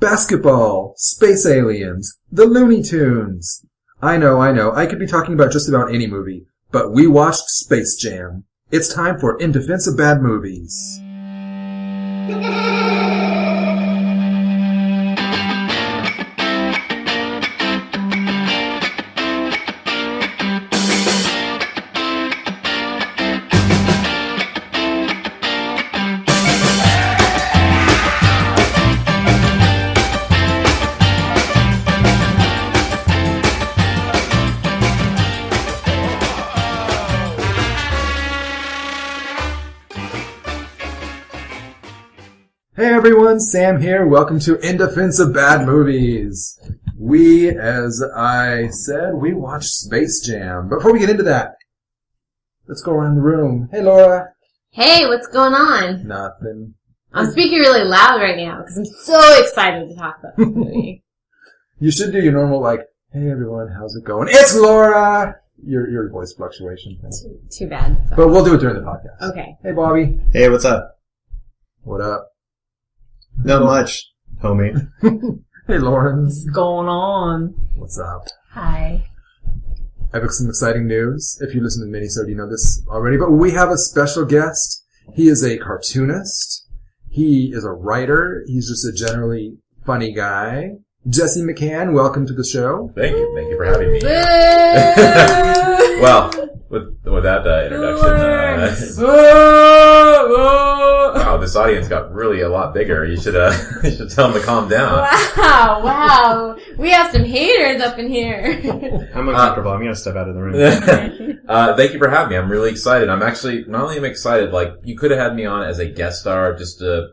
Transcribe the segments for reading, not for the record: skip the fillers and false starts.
basketball, space aliens, the Looney Tunes. I know. I could be talking about just about any movie, but we watched Space Jam. It's time for In Defense of Bad Movies. Hey everyone, Sam here. Welcome to In Defense of Bad Movies. We, as I said, we watched Space Jam. Before we get into that, let's go around the room. Hey Laura. Hey, what's going on? Nothing. I'm speaking really loud right now because I'm so excited to talk about this movie. You should do your normal, like, hey everyone, how's it going? It's Laura! Your voice fluctuation thing. Too bad. Sorry. But we'll do it during the podcast. Okay. Hey Bobby. Hey, what's up? What up? Not much, homie. Hey Lawrence. What's going on? What's up? Hi. I have some exciting news. If you listen to the minisode, you know this already. But we have a special guest. He is a cartoonist. He is a writer. He's just a generally funny guy. Jesse McCann, welcome to the show. Thank you for having me. Boo! Well, with that introduction, wow, this audience got really a lot bigger. You should tell them to calm down. Wow. We have some haters up in here. I'm uncomfortable. I'm gonna step out of the room. Thank you for having me. I'm really excited. I'm actually, not only am I excited, like, you could have had me on as a guest star, just to,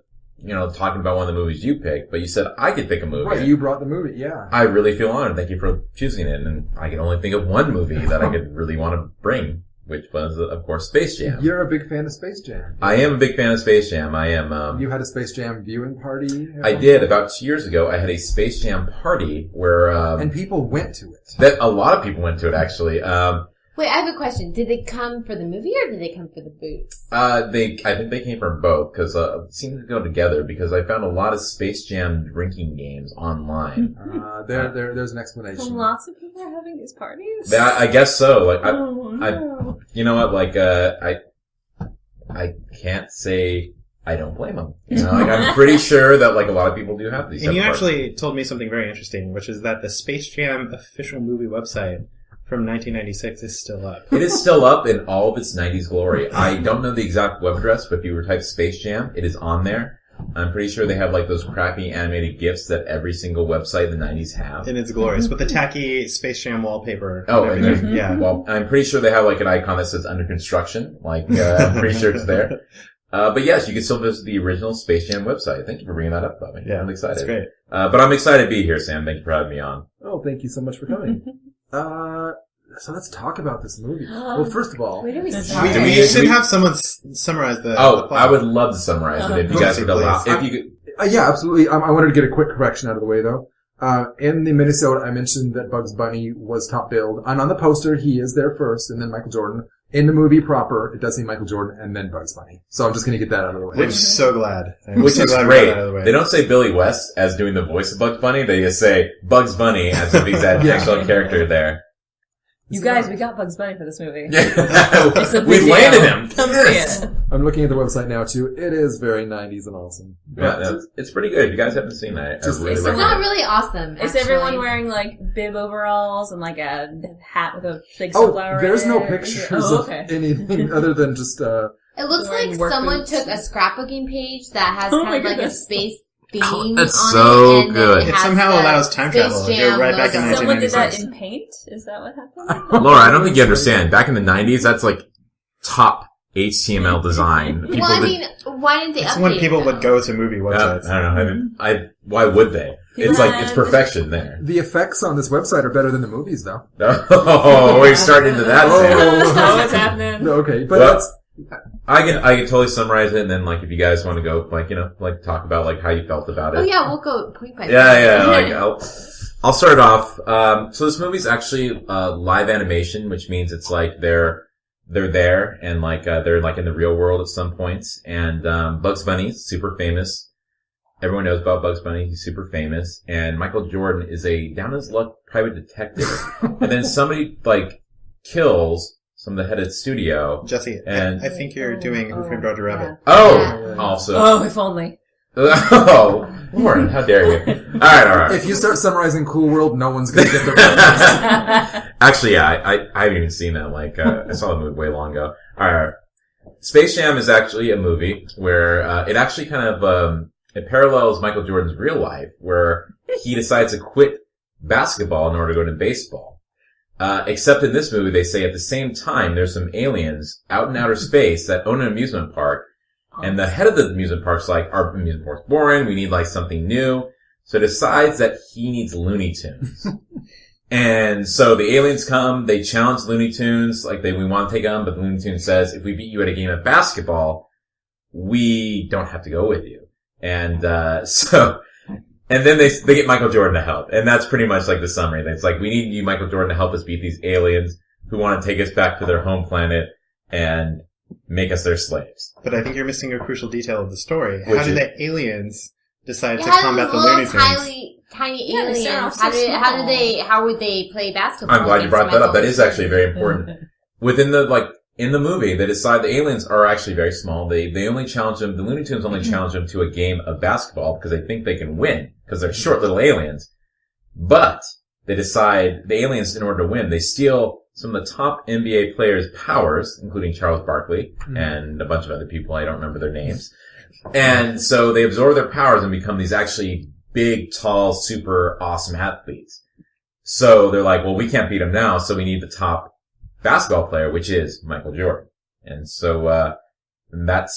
talking about one of the movies you picked, but you said I could pick a movie. Right, you brought the movie, yeah. I really feel honored. Thank you for choosing it. And I can only think of one movie that I could really want to bring, which was, of course, Space Jam. You're a big fan of Space Jam. I am a big fan of Space Jam. I am. You had a Space Jam viewing party? I did. About 2 years ago, I had a Space Jam party where... and people went to it. That a lot of people went to it, actually. Wait, I have a question. Did they come for the movie or did they come for the booths? I think they came from both, because it seemed to go together, because I found a lot of Space Jam drinking games online. There's an explanation. So lots of people are having these parties? I guess so. Like, no. you know what, like, I can't say I don't blame them. Like, I'm pretty sure that, like, a lot of people do have these. And you actually told me something very interesting, which is that the Space Jam official movie website from 1996 is still up. It is still up in all of its 90s glory. I don't know the exact web address, but if you were to type Space Jam, it is on there. I'm pretty sure they have, like, those crappy animated GIFs that every single website in the 90s have. And it's glorious, with the tacky Space Jam wallpaper. Oh, and there's, yeah. Well, I'm pretty sure they have, like, an icon that says under construction. Like, I'm pretty sure it's there. But yes, you can still visit the original Space Jam website. Thank you for bringing that up, Bobby. Yeah, I'm excited. That's great. But I'm excited to be here, Sam. Thank you for having me on. Oh, thank you so much for coming. So let's talk about this movie. Well, first of all... Where do we start? We should have someone summarize the plot. I would love to summarize it if you guys could allow. If you could. Yeah, absolutely. I wanted to get a quick correction out of the way, though. In the minisode, I mentioned that Bugs Bunny was top billed. And on the poster, he is there first, and then Michael Jordan. In the movie proper, it does say Michael Jordan and then Bugs Bunny. So I'm just going to get that out of the way. Which is so glad. Which is great. They don't say Billy West as doing the voice of Bugs Bunny. They just say Bugs Bunny as if he's that actual character there. You guys, we got Bugs Bunny for this movie. We landed him. Come see it. I'm looking at the website now, too. It is very 90s and awesome. Yeah, it's pretty good. If you guys haven't seen that, I really It's recommend not it. really awesome. Is actually. everyone wearing, like, bib overalls and, like, a hat with a big sunflower there's in no it? pictures Oh, okay. of anything other than just, It looks Wearing like work someone boots. took a scrapbooking page that has Oh kind my of like a goodness. space theme that's on so it. And good. then It has somehow the allows time Space travel. Go Jam right back in logo. Someone did that 1996. in paint? Is that what happened? Laura, I don't think you understand. Back in the 90s, that's like top HTML design. People Well, I did- mean, why didn't they It's update when it, people though? would go to movie websites. I don't know. Why would they? It's like, it's perfection there. the effects on this website are better than the movies, though. Oh, we're starting into that, Sam. Oh, what's happening? No, okay, but Well, that's... I can totally summarize it, and then, like, if you guys want to go, like, talk about, like, how you felt about it. Oh yeah, we'll go point by point. Yeah, like, I'll start off. So this movie's actually, live animation, which means it's like they're there, and like, they're like in the real world at some points, and, Bugs Bunny's super famous, Everyone knows about Bugs Bunny. He's super famous. And Michael Jordan is a down-his-luck private detective. And then somebody, kills some of the head of the studio. Jesse, And- I think you're doing Who Framed Roger Rabbit. Oh! Also. Oh, if only. Oh! Lauren, how dare you. Alright. If you start summarizing Cool World, no one's gonna get the reference. Actually, yeah, I haven't even seen that. I saw the movie way long ago. Alright. Space Jam is actually a movie where, it actually kind of, it parallels Michael Jordan's real life, where he decides to quit basketball in order to go into baseball. Except in this movie, they say at the same time, there's some aliens out in outer space that own an amusement park, and the head of the amusement park's like, our amusement park's boring, we need something new. So decides that he needs Looney Tunes. And so the aliens come, they challenge Looney Tunes, we want to take on, but the Looney Tunes says, if we beat you at a game of basketball, we don't have to go with you. And, and then they get Michael Jordan to help. And that's pretty much the summary. It's we need you, Michael Jordan, to help us beat these aliens who want to take us back to their home planet and make us their slaves. But I think you're missing a crucial detail of the story. Which How did is- the aliens decide to How combat do the Looney little Tunes? tiny Yeah, they start aliens? off so How would they play basketball? I'm glad you against brought that up. Michael That is actually very important. Within in the movie, they decide the aliens are actually very small. They only challenge them, the Looney Tunes only challenge them to a game of basketball because they think they can win, because they're short little aliens. But they decide, the aliens, in order to win, they steal some of the top NBA players' powers, including Charles Barkley and a bunch of other people. I don't remember their names. And so they absorb their powers and become these actually big, tall, super awesome athletes. So they're like, well, we can't beat them now, so we need the top basketball player, which is Michael Jordan. And so, that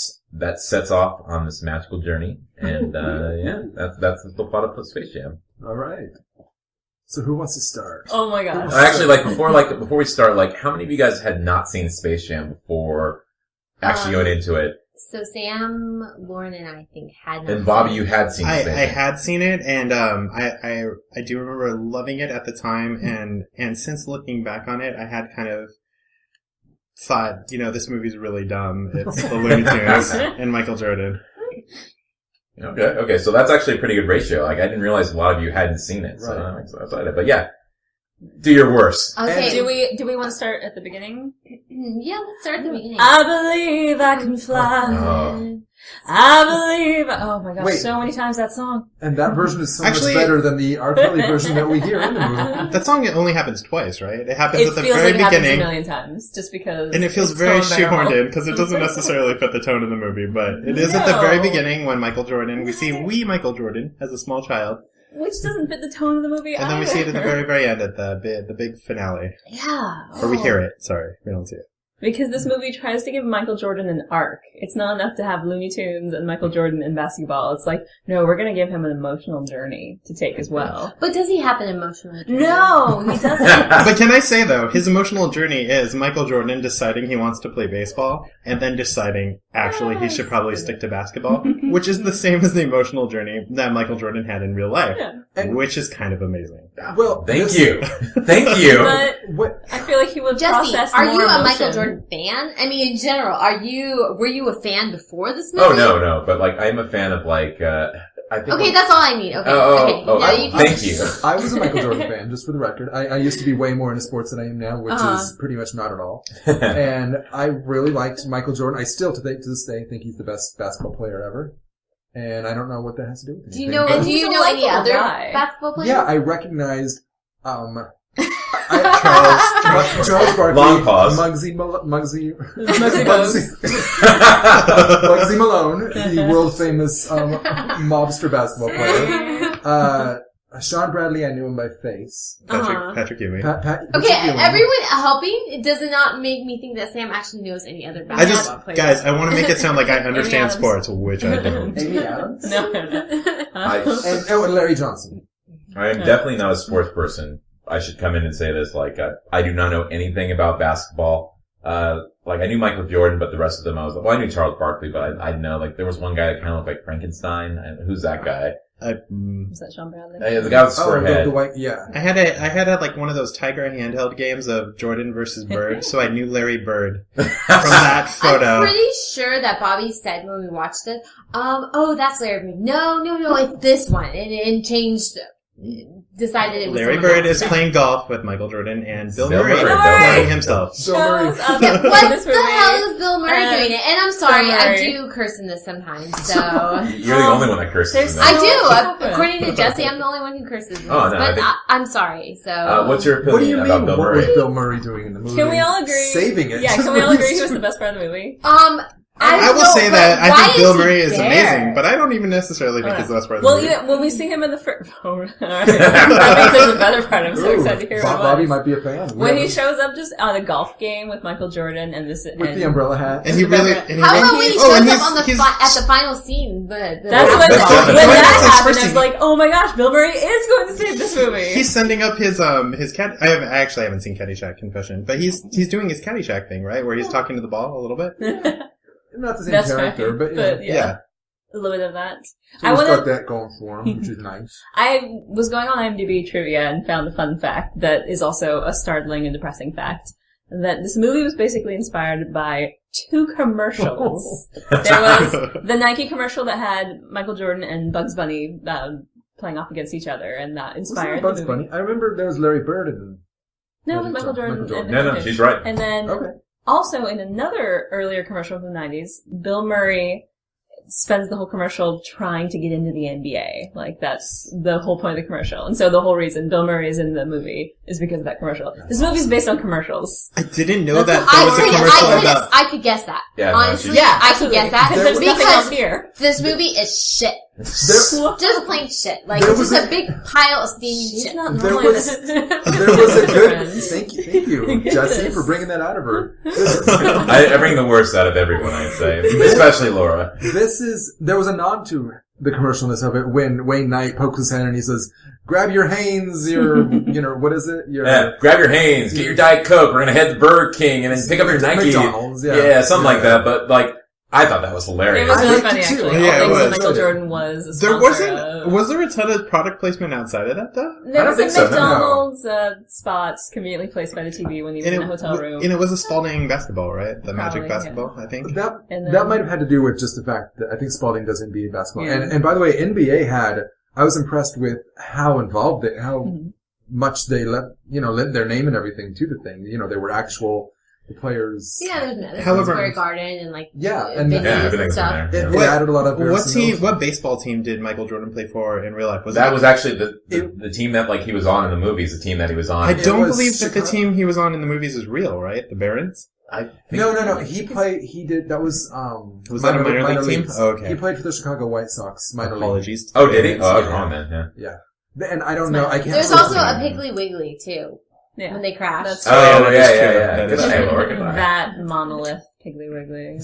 sets off on this magical journey. And, that's the plot of Space Jam. Alright. So who wants to start? Oh my gosh. Actually, before we start, how many of you guys had not seen Space Jam before actually going into it? So Sam, Lauren, and I think had not And Bobby, seen you it. had seen Space I Jam. had seen it, and I do remember loving it at the time, and since looking back on it, I had kind of thought, this movie's really dumb. It's the Looney Tunes and Michael Jordan. Okay, so that's actually a pretty good ratio. I didn't realize a lot of you hadn't seen it, so Right. I'm excited. But yeah, do your worst. Okay. Do we want to start at the beginning? Yeah, let's start at the beginning. I believe I can fly. Oh. I believe. Oh my gosh, Wait. so many times that song. And that version is so Actually- much better than the R. Kelly version that we hear in the movie. That song only happens twice, right? It happens It at the feels very like it happens a beginning, million times, just because. and it feels it's very so unbearable. shoehorned in because it doesn't necessarily fit the tone of the movie. But it is at the very No. begining when Michael Jordan, we see Michael Jordan as a small child, Which doesn't fit the tone of the movie and then we either. see it at the very, very end at the big finale, Yeah. or we hear it. Sorry, we don't see it. Because this movie tries to give Michael Jordan an arc. It's not enough to have Looney Tunes and Michael Jordan in basketball. It's like, no, we're gonna give him an emotional journey to take as well. But does he have an emotional journey? No, he doesn't. But can I say though, his emotional journey is Michael Jordan deciding he wants to play baseball, and then deciding actually he should probably stick to basketball, which is the same as the emotional journey that Michael Jordan had in real life, which is kind of amazing. Well, Thank you. Thank you. But What? I feel like he would Jesse, process are more you a emotion. Michael Jordan fan? I mean, in general, were you a fan before this movie? Oh, no, but I'm a fan of I think. Okay, that's all I need. Okay, okay. Now you can- Thank you. I was a Michael Jordan fan, just for the record. I used to be way more into sports than I am now, which Uh-huh. is pretty much not at all. And I really liked Michael Jordan. I still, to this day, think he's the best basketball player ever. And I don't know what that has to do with Do you anything. know? but- Do you He's a know any likable other guy. basketball players? Yeah, I recognized, Charles Barkley. Long pause. Muggsy Muggsy Muggsy Malone, the world famous, mobster basketball player. Sean Bradley, I knew him by face. Patrick Ewing. Okay, Patrick Ewing. everyone helping, it does not make me think that Sam actually knows any other basketball players. Guys, I want to make it sound like I understand Adams. sports, which I don't. Amy Adams. No. And Larry Johnson. I am definitely not a sports person. I should come in and say this, I do not know anything about basketball. I knew Michael Jordan, but the rest of them I knew Charles Barkley, but I know, there was one guy that kind of looked like Frankenstein, and who's that guy? Was that Sean Bradley? The guy with the Oh, square head. the white, yeah. I had like one of those Tiger handheld games of Jordan versus Bird, so I knew Larry Bird from that photo. I'm pretty sure that Bobby said when we watched it, oh, that's Larry Bird. No, it's this one. And changed, decided it was Larry someone Bird else. is playing golf with Michael Jordan and Bill Bill Murray Murray. playing himself. Bill Murray. Shows up Yeah, in what this the movie. hell is Bill Murray doing it? And I'm sorry, Bill I Murray. do curse in this sometimes, so... You're the only one that curses. There's in I that. do. Stop it. According to Jesse, I'm the only one who curses in this. Oh, no, I but think- I'm sorry, so... What's your What do you opinion mean? about Bill What Murray? was Bill Murray doing in the movie? Can we all agree? Saving it. Yeah, can we all agree he was the best part of the movie? I will don't say know, that but I why think Bill he Murray is there? amazing, but I don't even necessarily think Oh, he's the best part of the Well, movie. when we see him in the first... Oh, that means there's a better part. I'm so Ooh, excited to hear what it Bobby was. might be a fan. When Yeah, he shows up just on a golf game with Michael Jordan and this... with the umbrella hat. And he really... And he How really about when he oh, and shows he's- up on the he's- at the final scene? That's when, That's when definitely- that that's his happened, first I was scene. like, oh my gosh, Bill Murray is going to save this movie. He's sending up his cat. I actually haven't seen Caddyshack Confession, but he's doing his Caddyshack thing, right, where he's talking to the ball a little bit. Not the same That's character, right. but yeah. But, yeah. Yeah. A little bit of that. So I he's wanna- got that going for him, which is nice. I was going on IMDb trivia and found a fun fact that is also a startling and depressing fact. That this movie was basically inspired by 2 commercials. There was the Nike commercial that had Michael Jordan and Bugs Bunny playing off against each other, and that Wasn't inspired it Bugs the movie. Bunny? I remember there was Larry Bird in... No, it was Michael Jordan. Michael Jordan. and- No, she's right. And then Okay. also in another earlier commercial from the 90s, Bill Murray spends the whole commercial trying to get into the NBA. Like, that's the whole point of the commercial. And so the whole reason Bill Murray is in the movie is because of that commercial. This movie's based on commercials. I didn't know that That's- there was a commercial about... I could guess that. Yeah, no, Honestly, she's- I could guess that. Because there's nothing else Because here. this movie is shit. There, Just plain shit. Like, There it's was just a big pile of steaming She's shit. not There normal. was- there was a good... Friends. Thank you, Jesse, for bringing that out of her. I bring the worst out of everyone, I'd say. Especially Laura. There was a nod to the commercialness of it when Wayne Knight pokes his hand and he says, grab your Hanes, what is it? Yeah, grab your Hanes, get your Diet Coke, we're gonna head to Burger King, and then pick up your Nike. McDonald's, yeah. Yeah, something like Yeah. that, but like, I thought that was It hilarious. was I really liked funny, it too. actually. Yeah, All it things was. that Michael Jordan was a There sponsor wasn't... of. Was there a ton of product placement outside of that, though? There I was don't a think so, no. McDonald's spot conveniently placed by the TV when he was in a hotel room. And it was a Spalding basketball, right? The Probably, Magic basketball, I think. That And then- that might have had to do with just the fact that I think Spalding does NBA basketball. Yeah. And by the way, NBA I was impressed with how involved how Mhm. much they lent their name and everything to the thing. They were actual players. Yeah, there's However- Square Garden and like Yeah, and- venues Yeah, and everything's in stuff. there. It, Yeah. it added a lot of What baseball team did Michael Jordan play for in real life? That was actually the team that like he was on in the movies, the team that he was on. I don't was believe that the Chicago. team he was on in the movies is real, right? The Barons? I think No. He did. That was Was that a minor league team? leagues. Oh, okay. He played for the Chicago White Sox minor league. Apologies. Oh, did he? Oh, I was Yeah. wrong then, yeah. And I don't know. I can't. There's say also his a name. Piggly Wiggly too Yeah. when they crash. That's Oh, yeah, Oh, that yeah, is yeah, true. yeah. That Good is name, true. Orchid Eye. That monolith Piggly Wiggly.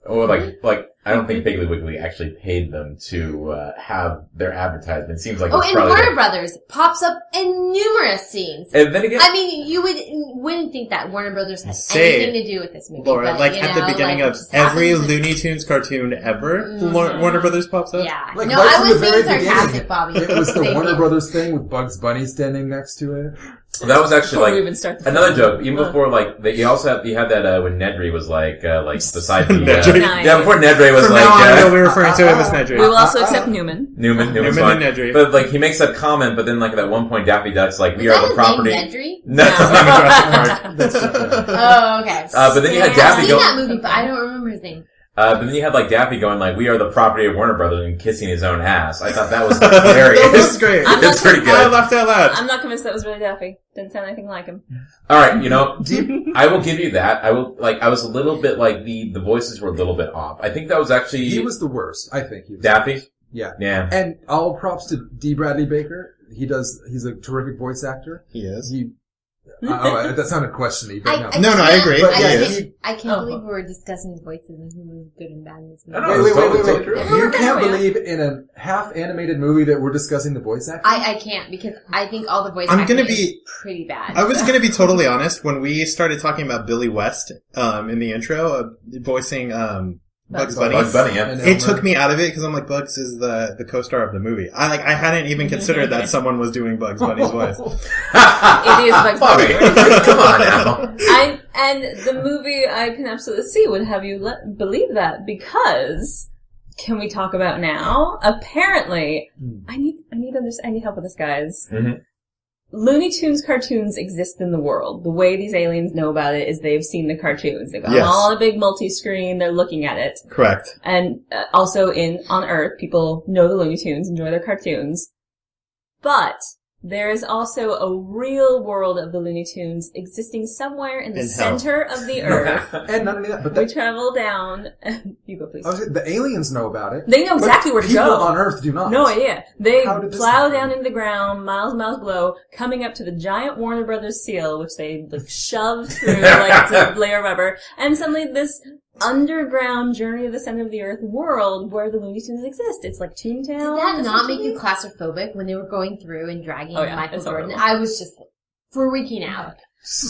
Oh, like I don't think Piggly Wiggly actually paid them to have their advertisement. It seems like Oh, it's and probably Warner Brothers pops up in numerous scenes. And then again, I mean, you wouldn't think that Warner Brothers has Say, anything to do with this movie. Laura, but, like you at know, the beginning like, of it just every happens. Looney Tunes cartoon ever, Mhm. Warner Brothers pops up? Yeah. Like, no, right I from was the being very sarcastic, beginning, Bobby. It was the Thank Warner you. Brothers thing with Bugs Bunny standing next to it. that was actually Before we like even start the another film. joke. Even before like you also had that when Nedry was like beside the Nedry. yeah before Nedry was From like now on, we'll be referring to him as We Nedry. will also accept Newman. Newman's Newman fine. and Nedry. But like he makes that comment, but then like at one point Daffy Duck's like, "We Was are that the his property." name, Nedry? No, that's his name in Jurassic Park. That's just, Oh, okay. But then you had I've Daffy seen go. that movie, but I don't remember his name. But then you had like Daffy going like, "We are the property of Warner Brothers," and kissing his own ass. I thought that was hilarious. That was great. I'm It's not- pretty I good. laughed out loud. I'm not convinced that was really Daffy. Didn't sound anything like him. All right, I will give you that. I was a little bit like the voices were a little bit off. I think that was actually he was the worst. I think he was. Daffy. Yeah. Yeah. And all props to D. Bradley Baker. He's a terrific voice actor. He is. That sounded questiony, but no. No, I agree. But yeah, I can't Oh. believe we're discussing the voices and who was good and bad in this movie. I know. Wait. Totally true. You can't Yeah. believe in a half animated movie that we're discussing the voice acting? I can't because I think all the voice I'm acting gonna is be- pretty bad. I was gonna be totally honest, when we started talking about Billy West, in the intro, voicing, Bugs Bunny. Bugs Bunny, yeah. And It Elmer. took me out of it because I'm like, Bugs is the co-star of the movie. I hadn't even considered that someone was doing Bugs Bunny's voice. It is Bugs Bunny. Come on now. And the movie, I can absolutely see, would have you believe that, because, can we talk about now? Apparently, I need help with this, guys. Mhm. Looney Tunes cartoons exist in the world. The way these aliens know about it is they've seen the cartoons. They've got them Yes. all on a big multi-screen, they're looking at it. Correct. And also on Earth, people know the Looney Tunes, enjoy their cartoons. But there is also a real world of the Looney Tunes existing somewhere in the In hell. center of the Earth. And not only that, but We travel down. You go, please. the aliens know about it. They know exactly but where to people go. on Earth do not. No idea. They How did this plow happen? down into the ground, miles and miles below, coming up to the giant Warner Brothers seal, which they shove through like it's a layer of rubber, and suddenly this underground Journey to the Center of the Earth world where the Looney Tunes exist. It's like Toontown. Did that not make you essentially. claustrophobic when they were going through and dragging Oh, yeah, Michael it's Jordan? horrible. I was just freaking out.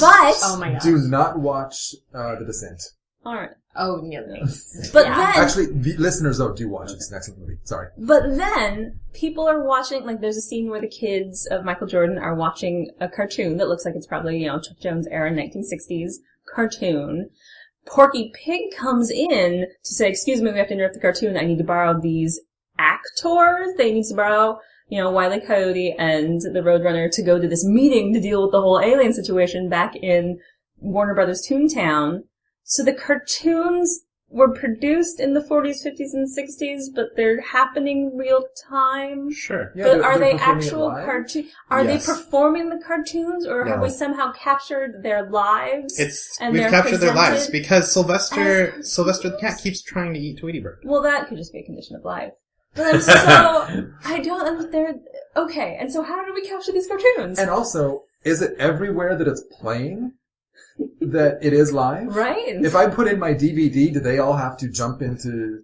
But oh my god. Do not watch The Descent. Alright. Oh no, thanks. But Yeah. then, Actually, the listeners, though, do watch it. It's an excellent movie. Sorry. But then, people are watching, like, there's a scene where the kids of Michael Jordan are watching a cartoon that looks like it's probably, Chuck Jones era 1960s cartoon. Porky Pig comes in to say, excuse me, we have to interrupt the cartoon. I need to borrow these actors. They need to borrow, Wile E. Coyote and the Roadrunner to go to this meeting to deal with the whole alien situation back in Warner Brothers Toontown. So the cartoons were produced in the 40s, 50s, and 60s, but they're happening real time. Sure. Yeah, But they're- are they're they performing it actual live? cartoons? Are Yes. they performing the cartoons, or have No. we somehow captured their lives? And We've they're captured their lives presented because Sylvester as the cat keeps trying to eat Tweety Bird. Well, that could just be a condition of life. But I'm so I don't understand. Okay, and so how do we capture these cartoons? And also, is it everywhere that it's playing that it is live? Right? If I put in my DVD, do they all have to jump into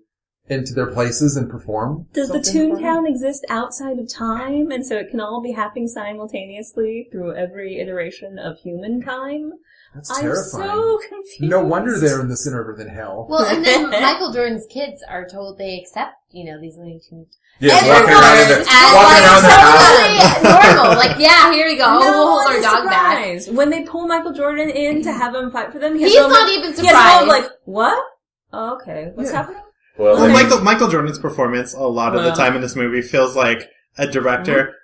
their places and perform? Does the something for me? Toontown exist outside of time, and so it can all be happening simultaneously through every iteration of human time? That's I'm terrifying. so confused. No wonder they're in the center of hell. Well, and then Michael Jordan's kids are told they accept, these Looney Tunes. Yeah, Everyone walking around the, is walking around the house. totally normal. Like, yeah, here we go. No we'll hold one our is dog back. surprised. When they pull Michael Jordan in to have him fight for them, He's not even He has a surprised. moment like, what? Oh, okay. What's Yeah. happening? Well, Well, Okay. Michael Jordan's performance a lot of the Well. time in this movie feels like a director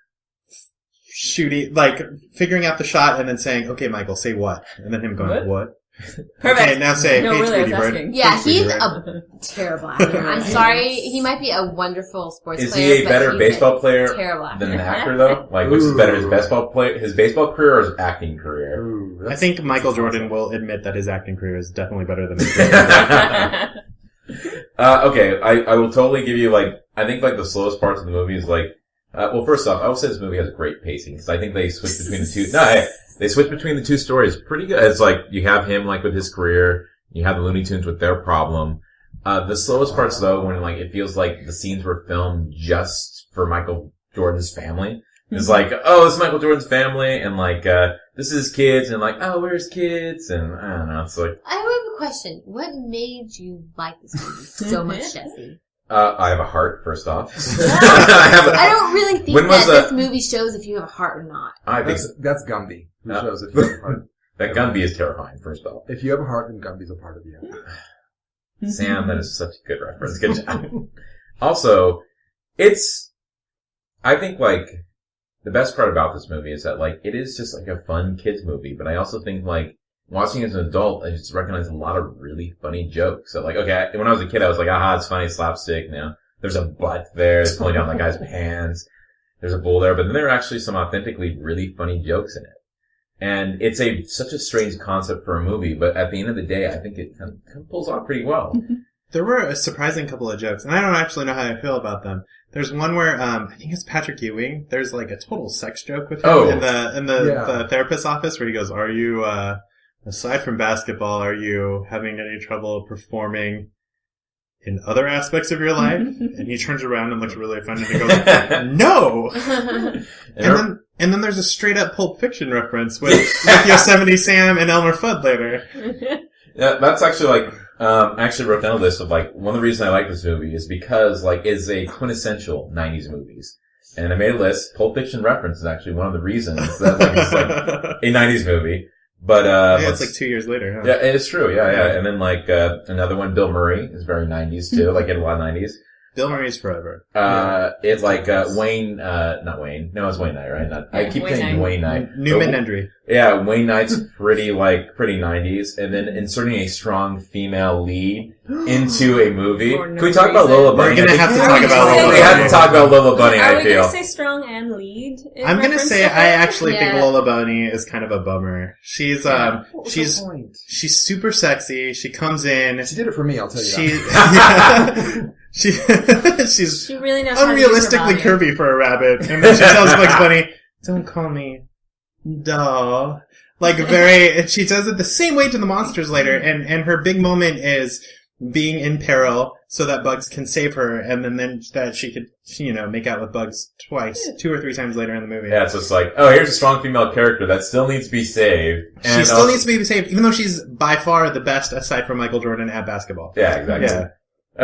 shooting, like figuring out the shot and then saying, "Okay, Michael, say what?" And then him going, "What?" Perfect. Okay, now say, No, "Hey, really, I Tweety was Bird." asking. Yeah, Hey, Tweety he's Bird. a terrible actor. I'm sorry. He might be a wonderful sports is player. he a but better he's baseball player terrible actor. than an actor, though? Like, which is better, his baseball career or his acting career? Ooh, I that's- think Michael Jordan will admit that his acting career is definitely better than his career. Okay, I will totally give you, I think, the slowest parts of the movie is, well, first off, I will say this movie has great pacing, because I think they switch between the two, they switch between the two stories pretty good. It's you have him, with his career, you have the Looney Tunes with their problem. The slowest parts, though, when, it feels like the scenes were filmed just for Michael Jordan's family. It's oh, this is Michael Jordan's family, and this is his kids, and oh, where's kids? And I don't know, it's I have a question. What made you like this movie so much, Jesse? I have a heart, first off. I don't really think When was that this movie shows if you have a heart or not. I think That's Gumby, who Yeah. shows if you have a heart. that Gumby is terrifying, first off. If you have a heart, then Gumby's a part of you. Sam, that is such a good reference. Good job. Also, I think, the best part about this movie is that, it is just, a fun kids movie, but I also think, watching it as an adult, I just recognize a lot of really funny jokes. So, okay, when I was a kid, I was aha, it's funny, slapstick, there's a butt there, it's pulling down that guy's pants, there's a bull there, but then there are actually some authentically really funny jokes in it. And it's such a strange concept for a movie, but at the end of the day, I think it kind of pulls off pretty well. There were a surprising couple of jokes, and I don't actually know how I feel about them. There's one where, I think it's Patrick Ewing. There's a total sex joke with him Oh. in the Yeah. therapist's office where he goes, "Are you, aside from basketball, are you having any trouble performing in other aspects of your life?" And he turns around and looks really offended and goes, "No!" And then there's a straight up Pulp Fiction reference with Yosemite Sam and Elmer Fudd later. Yeah, that's actually I actually wrote down a list of like one of the reasons I like this movie is because like it's a quintessential 90s movies. And I made a list. Pulp Fiction reference is actually one of the reasons that like it's like a 90s movie. But yeah, it's like 2 years later, huh? Yeah, it's true. Yeah. And then like another one, Bill Murray, is very 90s too. Like in a lot of 90s. Bill Murray's forever. It's like Wayne, not Wayne. No, it's Wayne Knight, right? I keep Wayne saying Knight. Wayne Knight. Newman Nedry. Yeah, Wayne Knight's pretty 90s, and then inserting a strong female lead into a movie. For no Can we talk about reason. Lola Bunny? We're gonna have to I talk think- about Lola We have Bunny. to talk about Lola Bunny, Are I we feel. gonna say strong and lead? in I'm gonna reference say to I her? actually think Yeah. Lola Bunny is kind of a bummer. She's What was she's the point? she's super sexy. She comes in. She did it for me, I'll tell you She that. she's She really knows how to use her unrealistically body. curvy for a rabbit, and then she tells Bugs Bunny, "Don't call me doll." Like and she does it the same way to the monsters later, and her big moment is being in peril so that Bugs can save her, and then that she could, make out with Bugs twice, 2 or 3 times later in the movie. Yeah, it's just like, oh, here's a strong female character that still needs to be saved. She still needs to be saved, even though she's by far the best aside from Michael Jordan at basketball. Yeah, exactly. Yeah.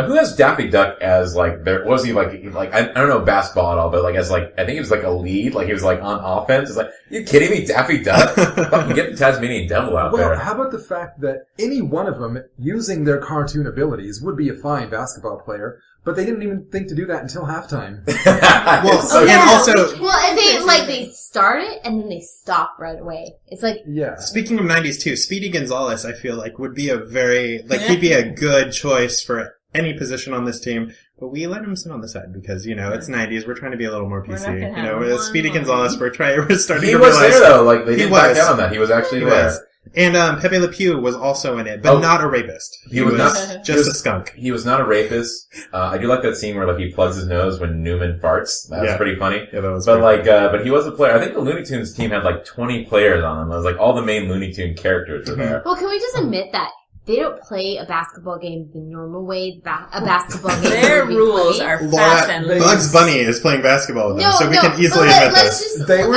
Who has Daffy Duck as like was he like I don't know basketball at all, but like as like I think he was like a lead, like he was like on offense. It's like, you kidding me, Daffy Duck? Fucking get the Tasmanian Devil out Well, there. how about the fact that any one of them, using their cartoon abilities, would be a fine basketball player, but they didn't even think to do that until halftime. Well, It's so- and also, Well, and they start it and then they stop right away. It's like, Yeah. speaking of 90s too, Speedy Gonzalez, I feel like would be he'd be a good choice for any position on this team, but we let him sit on the side because, it's 90s, we're trying to be a little more We're PC. not gonna have With one Speedy more. Gonzalez, we're starting he to was realize there though. Like they He didn't back was. down on that. He was actually he there. was. And Pepe Le Pew was also in it, but Oh. not a rapist. He was not- just a skunk. He was not a rapist. I do like that scene where like he plugs his nose when Newman farts. That's Yeah. pretty funny. Yeah, that was But great. like, but he was a player. I think the Looney Tunes team had like 20 players on them. It was like all the main Looney Tune characters were there. well, can we just admit that they don't play a basketball game the normal way a basketball game Their would be rules played. are Laura, fast and loose. Bugs Bunny is playing basketball with them, so we can but easily admit let's this. just. They were-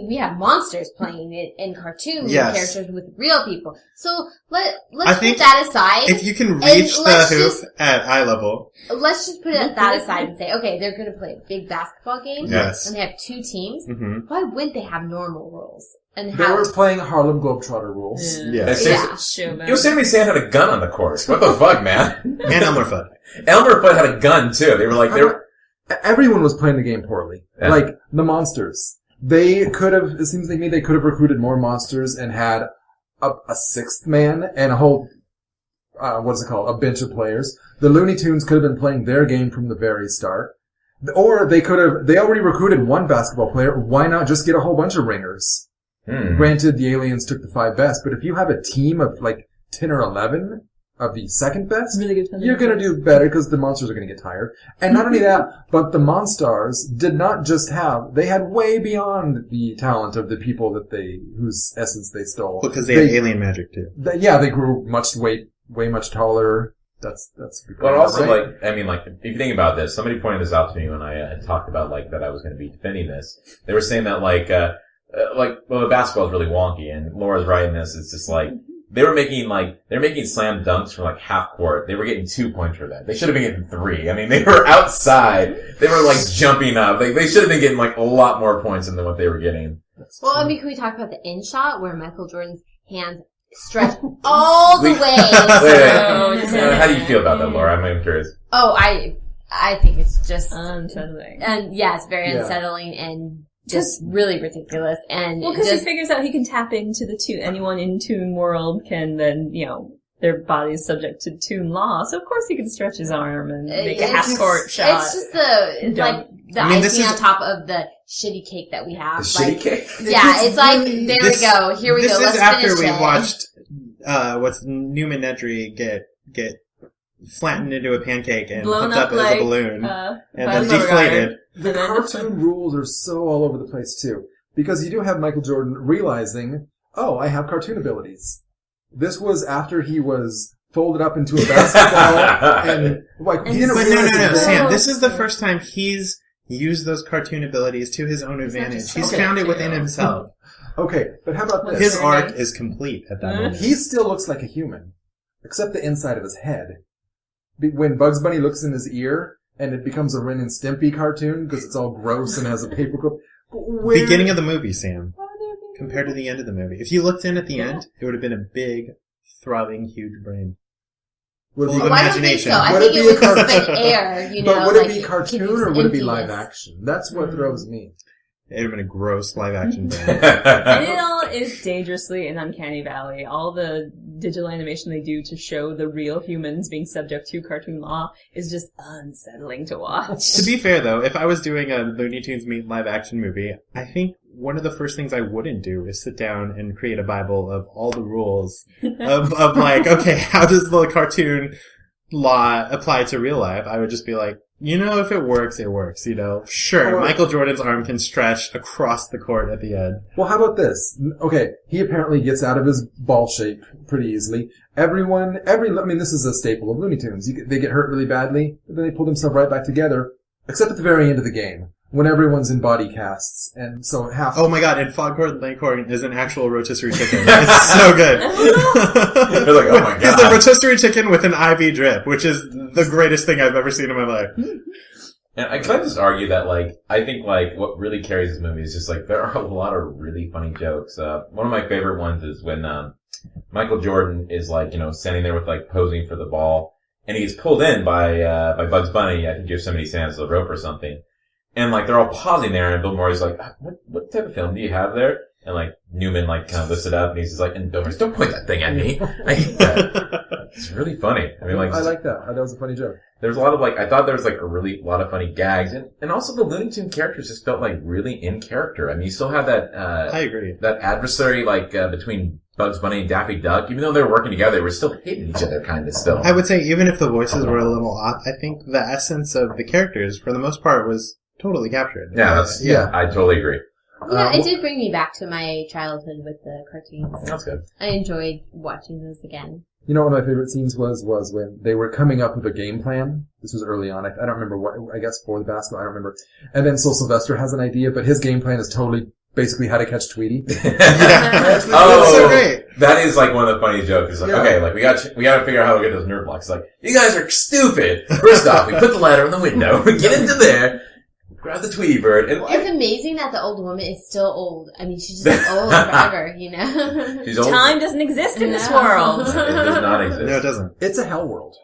We have monsters playing it in cartoon Yes. characters with real people. So I let's think put that aside. If you can reach the let's hoop just- at eye level, Let's just put that aside and say, okay, they're going to play a big basketball game. Yes. And they have 2 teams. hmm Why wouldn't they have normal rules? And They have were playing Harlem Globetrotter rules. Yeah. It's Yeah. just- Showman. Yosemite Sam had a gun on the course. What the fuck, man? and Elmer Fudd. Elmer Fudd had a gun too. They were like, they were. Everyone was playing the game poorly. Yeah. Like, the monsters. They could have, it seems like me, they could have recruited more monsters and had a 6th man and a whole, a bench of players. The Looney Tunes could have been playing their game from the very start. Or they already recruited 1 basketball player. Why not just get a whole bunch of ringers? Granted, the aliens took the 5 best, but if you have a team of like 10 or 11 of the 2nd best, Really good you're gonna do better because the monsters are gonna get tired. And not only that, but the Monstars did not just they had way beyond the talent of the people whose essence they stole. Because they had alien magic too. They grew way much taller. That's Well, also, right? like, I mean, like, if you think about this, somebody pointed this out to me when I had talked about, like, that I was going to be defending this. They were saying that, the basketball is really wonky, and Laura's right in this. It's just like, they're making slam dunks from, like, half court. They were getting 2 points for that. They should have been getting 3. I mean, they were outside. They were, like, jumping up. They should have been getting, like, a lot more points than what they were getting. Well, can we talk about the in shot where Michael Jordan's hands stretch all the way? Wait. How do you feel about that, Laura? I'm curious. Oh, I think it's just Unsettling. and yeah, it's very Yeah. unsettling and just really ridiculous. And Well, because he just figures out he can tap into the anyone in Toon world can then, their body is subject to Toon law, so of course he can stretch his arm and make a it's half-court just- shot. It's just it's Don't- like the I mean, this icing is- on top of the shitty cake that we have. The like, shitty cake? Yeah, it's like really- there we go. Here we go. This Let's is after finish we've it. watched what's Newman Nedry get flattened into a pancake and Blown pumped up, up like, as a balloon and and then deflated. The cartoon rules are so all over the place too. Because you do have Michael Jordan realizing, oh, I have cartoon abilities. This was after he was folded up into a basketball and like he didn't But realize no, that- Sam. This is the first time he's used those cartoon abilities to his own advantage. He's found it within himself. Okay, but how about this? His arc is complete at that moment. He still looks like a human. except the inside of his head. When Bugs Bunny looks in his ear, and it becomes a Ren and Stimpy cartoon because it's all gross and has a paperclip. Beginning of the movie, Sam. Compared to the end of the movie. If you looked in at the end, it would have been a big, throbbing, huge brain. Would it be, I don't think so. I Would think it it be a was just cartoon? like air, you know. But would it like, be cartoon continuous or would it be live emptiness. action? That's what throws me. It would have been a gross live action brain. And it all is dangerously an uncanny valley. All the digital animation they do to show the real humans being subject to cartoon law is just unsettling to watch. To be fair, though, if I was doing a Looney Tunes meet live action movie, I think one of the first things I wouldn't do is sit down and create a Bible of all the rules of like, okay, how does the cartoon law apply to real life? I would just be like, you know, if it works, it works, you know. Sure, Or- Michael Jordan's arm can stretch across the court at the end. Well, how about this? Okay, he apparently gets out of his ball shape pretty easily. I mean, this is a staple of Looney Tunes. They get hurt really badly, but then they pull themselves right back together, except at the very end of the game, when everyone's in body casts, and so half... Oh my god, and Foghorn Leghorn is an actual rotisserie chicken. It's so good. They're like, oh my It's a god. rotisserie chicken with an IV drip, which is the greatest thing I've ever seen in my life. And I can just argue that, like, I think, like, what really carries this movie is just, like, there are a lot of really funny jokes. One of my favorite ones is when, Michael Jordan is, like, you know, standing there with, like, posing for the ball, and he gets pulled in by Bugs Bunny, I think Yosemite Sam's the rope or something. And, like, they're all pausing there, and Bill Murray's like, what type of film do you have there? And, like, Newman, like, kind of lifts it up, and he's just like, and Bill Murray's, don't point that thing at me. I hate that. It's really funny. I mean, like, I like that. That was a funny joke. there's a lot of, like, I thought there was, like, a lot of funny gags, and also the Looney Tunes characters just felt, like, really in character. I mean, you still have that, I agree. that adversary, like, between Bugs Bunny and Daffy Duck. Even though they were working together, they were still hitting each other, kind of, still. I would say even if the voices were a little off, I think the essence of the characters, for the most part, was totally captured. Yeah, I totally agree. Yeah, it did bring me back to my childhood with the cartoons. That's good. I enjoyed watching those again. You know, one of my favorite scenes was when they were coming up with a game plan. This was early on. I don't remember what, I guess for the basketball, I don't remember. And then Sol Sylvester has an idea, but his game plan is totally basically how to catch Tweety. That's Oh, so great. that is like one of the funny jokes. It's like, Yeah. okay, like we got to figure out how to get those nerve blocks. It's like, you guys are stupid. First off, we put the ladder in the window, get into there, grab the Tweety bird, and It's amazing that the old woman is still old. I mean, she's just old forever, you know? she's old. Time doesn't exist in this No. world. It does not exist. No, it doesn't. It's a hell world.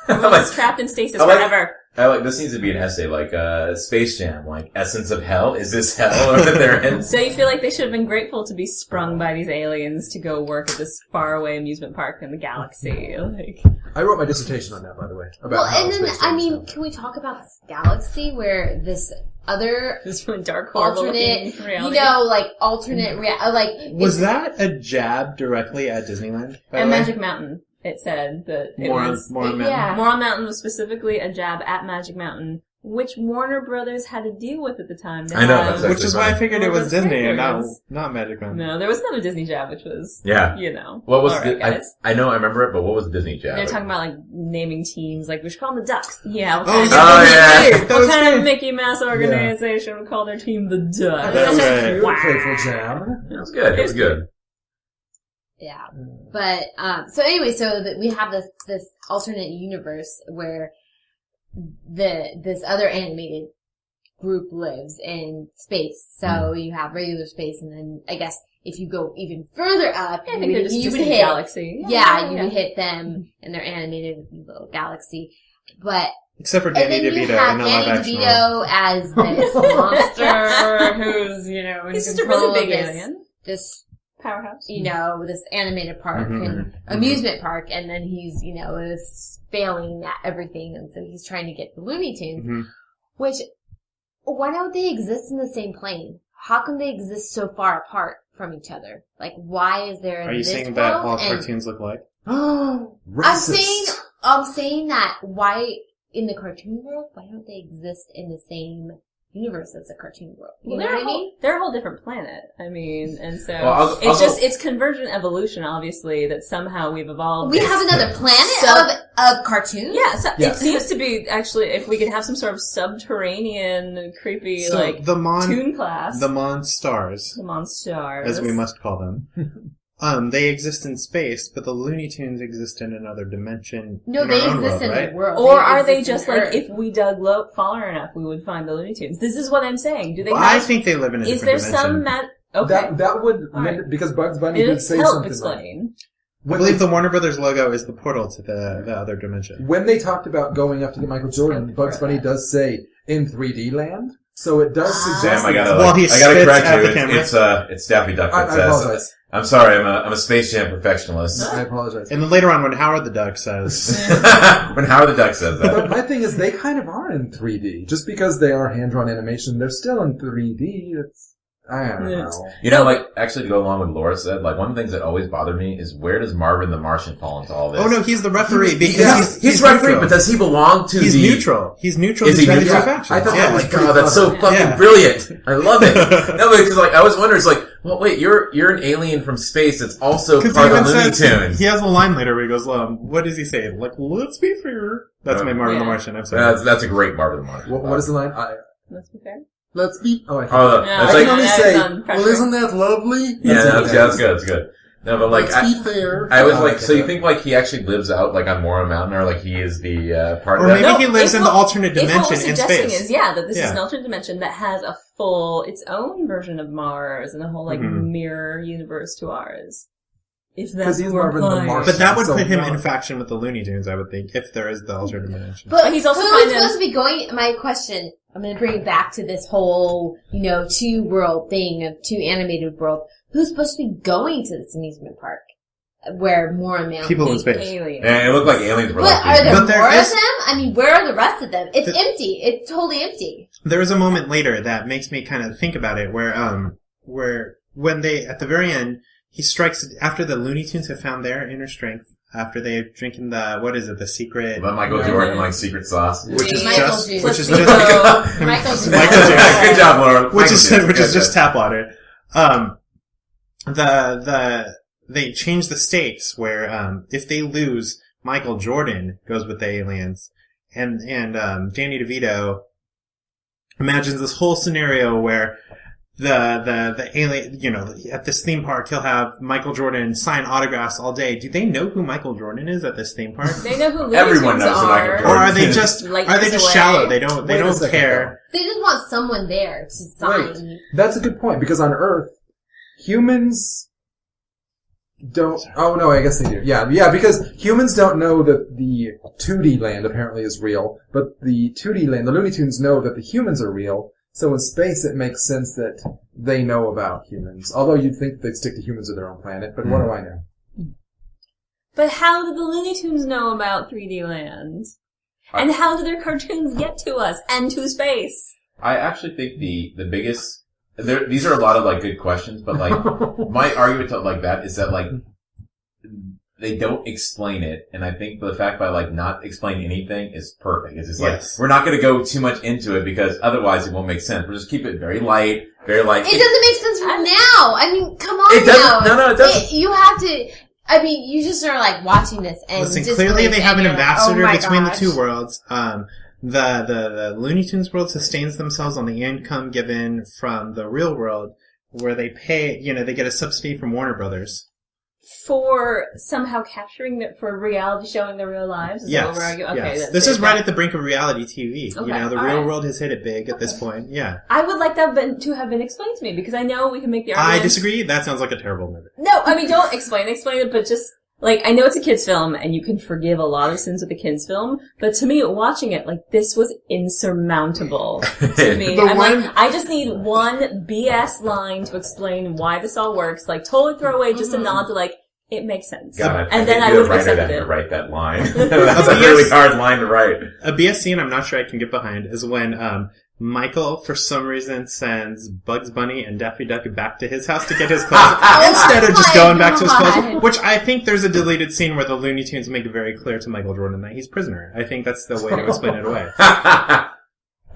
Everyone's trapped in stasis I like- forever. This needs to be an essay, like, Space Jam, like, essence of hell? Is this hell or that they're in? So you feel like they should have been grateful to be sprung by these aliens to go work at this faraway amusement park in the galaxy. Like, I wrote my dissertation on that, by the way. About Well, how and then, Space I Jam mean, is can we talk about this galaxy where this other this really dark, horrible alternate, looking you reality. know, like, alternate like... Was it's- that a jab directly at Disneyland? By And the way? Magic Mountain, it said that it was... More on Yeah. Moron Mountain was specifically a jab at Magic Mountain, which Warner Brothers had to deal with at the time. I know, that's Which is why I figured it was Well, Disney and that's not Magic Mountain. No, there was another Disney jab, which was, Yeah. you know. What was Alright, I guys. know, I remember it, but what was Disney Jab? They're talking about, like, naming teams, like, we should call them the Ducks. Yeah, what Oh, kind, Oh, yeah. That what was kind of great. Mickey Mouse organization would call their team the Ducks? That's right. Cute, Wow. playful jam. It was good. It was good. Yeah. But, so anyway, so that we have this alternate universe where this other animated group lives in space. So you have regular space, and then I guess if you go even further up, I think they're just you would Disney hit, Galaxy. yeah, you would hit them in their animated little galaxy. But, Except for and Danny then you DeVito have in the live Danny action role. DeVito as this monster who's, you know, in He's just a control really big of alien. this, Powerhouse. you know, this animated park Mhm, and amusement park, and then he's, you know, is failing at everything, and so he's trying to get the Looney Tunes, Mhm. which, why don't they exist in the same plane? How come they exist so far apart from each other? Like, why is there Are you this saying that world all and- cartoons look alike? Racist. I'm saying that why, in the cartoon world, why don't they exist in the same universe as the cartoon world? You know what I mean? They're a whole different planet. I mean, and so Well, it's convergent evolution, obviously, that somehow we've evolved. We this- have another planet of cartoons? Yeah, so Yeah. it seems to be actually if we could have some sort of subterranean, creepy, So like the toon class, the Monstars, the Monstars, as we must call them, they exist in space, but the Looney Tunes exist in another dimension. No, in they our own exist world, in right? the world. Or are they exist in just like, Earth. if we dug far enough, we would find the Looney Tunes? This is what I'm saying. Do they Well, have... I think they live in a Is different there dimension. some... Okay. That would, All right. because Bugs Bunny It did say help something. explain. I believe the Warner Brothers logo is the portal to the other dimension. When they talked about going up to get Michael Jordan, Bugs Bunny does say in 3D land, so it does suggest. Damn, I that- gotta, Well, he I gotta spits correct at you. the camera. It's Daffy Duck I that says. apologize. I'm sorry, I'm a Space Jam perfectionist. I apologize. And then later on, when Howard the Duck says, When Howard the Duck says But that. my thing is, they kind of are in 3D. Just because they are hand-drawn animation, they're still in 3D. I don't Yeah. know. You know, like, actually to go along with Laura said, like, one of the things that always bothered me is where does Marvin the Martian fall into all this? "Oh no, he's the referee because He's referee, neutral. but does he belong to He's the... neutral. He's neutral Is to he the neutral? two factions. I thought yeah. that was Oh my pretty god, that's so clever. fucking Yeah. brilliant. I love it. No, because like, I was wondering, it's like, well, wait, you're an alien from space that's also Because part he of even Looney says, Tunes. he has a line later where he goes, what does he say? Like, let's be fair. That's my Marvin the Yeah. Martian. I'm sorry. That's a great Marvin the Martian. What is the line? Let's be fair. Let's be. Oh, I Oh, Yeah, it's I like, can only that's say, on pressure. well, isn't that lovely? yeah, that's good, that's good. No, but like, Let's be fair. I was Oh, like, okay. so you think like he actually lives out like on Mora Mountain, or like he is the part Or of that? maybe No, he lives if in the what- alternate If what dimension we're in suggesting space. is, that this Yeah. is an alternate dimension that has its own version of Mars and a whole like Mhm. mirror universe to ours. If 'Cause that's he's what Marvin the we're Martian. But that would So put him no. in faction with the Looney Tunes, I would think, if there is the alternate dimension. But he's also who's kind of- supposed to be going? My question. I'm going to bring it back to this whole, two world thing of two animated world. Who's supposed to be going to this amusement park where Mora Mountain? People in Big space. aliens. And it looked like aliens were But like, are there But there more is- of them? I mean, where are the rest of them? It's The- empty. It's totally empty. There is a moment later that makes me kind of think about it where when they, at the very end, he strikes, after the Looney Tunes have found their inner strength, after they've drinking the secret, But Michael Jordan like secret sauce. which is Michael just, juice. which is Placebo. just, Michael Jordan. Michael Jordan. Good job, Laura. which Michael is Jordan. which is Good just job. tap water. They change the stakes where if they lose, Michael Jordan goes with the aliens, and Danny DeVito imagines this whole scenario where the alien, at this theme park, he'll have Michael Jordan sign autographs all day. Do they know who Michael Jordan is at this theme park? They know who Looney Everyone Tunes knows who Michael are. Jordan Or are they is. just Like are they this just away. shallow? They don't Wait a second, care. They just want someone there to sign. Wait. That's a good point, because on Earth, humans don't... Oh, no, I guess they do. Yeah, because humans don't know that the 2D land apparently is real, but the 2D land, the Looney Tunes know that the humans are real, so in space it makes sense that they know about humans. Although you'd think they'd stick to humans of their own planet, but what do I know? But how did the Looney Tunes know about 3D land? And how do their cartoons get to us and to space? I actually think the biggest, these are a lot of like good questions, but like my argument to like that is that like they don't explain it, and I think the fact by like not explaining anything is perfect. It's just like Yes. we're not going to go too much into it because otherwise it won't make sense. We'll just keep it very light, very light. It doesn't make sense for now. I mean, come on It doesn't. now. No, it doesn't. You have to. I mean, you just are like watching this and Listen, just clearly they have an and you're like, ambassador oh my between gosh. the two worlds. The Looney Tunes world sustains themselves on the income given from the real world, where they pay, they get a subsidy from Warner Brothers. For somehow capturing it, for reality showing their real lives? Is that what Yes. we're arguing? Okay, yes. This is right at the brink of reality TV. Okay, The all real right. world has hit it big at this point. Yeah. I would like that to have been explained to me, because I know we can make the argument. I disagree. That sounds like a terrible movie. No, I mean, don't explain it, but just, like, I know it's a kid's film, and you can forgive a lot of sins with a kid's film, but to me, watching it, like, this was insurmountable to me. The I'm one- like, I just need one BS line to explain why this all works, like, totally throw away just a nod to, like, it makes sense. God, And then think I you're would the have writer that accepted had it. to write that line. That's a really hard line to write. A BS scene I'm not sure I can get behind is when Michael, for some reason, sends Bugs Bunny and Daffy Duck back to his house to get his clothes instead of just my going back to his God. clothes. Which I think there's a deleted scene where the Looney Tunes make it very clear to Michael Jordan that he's prisoner. I think that's the way to explain it away.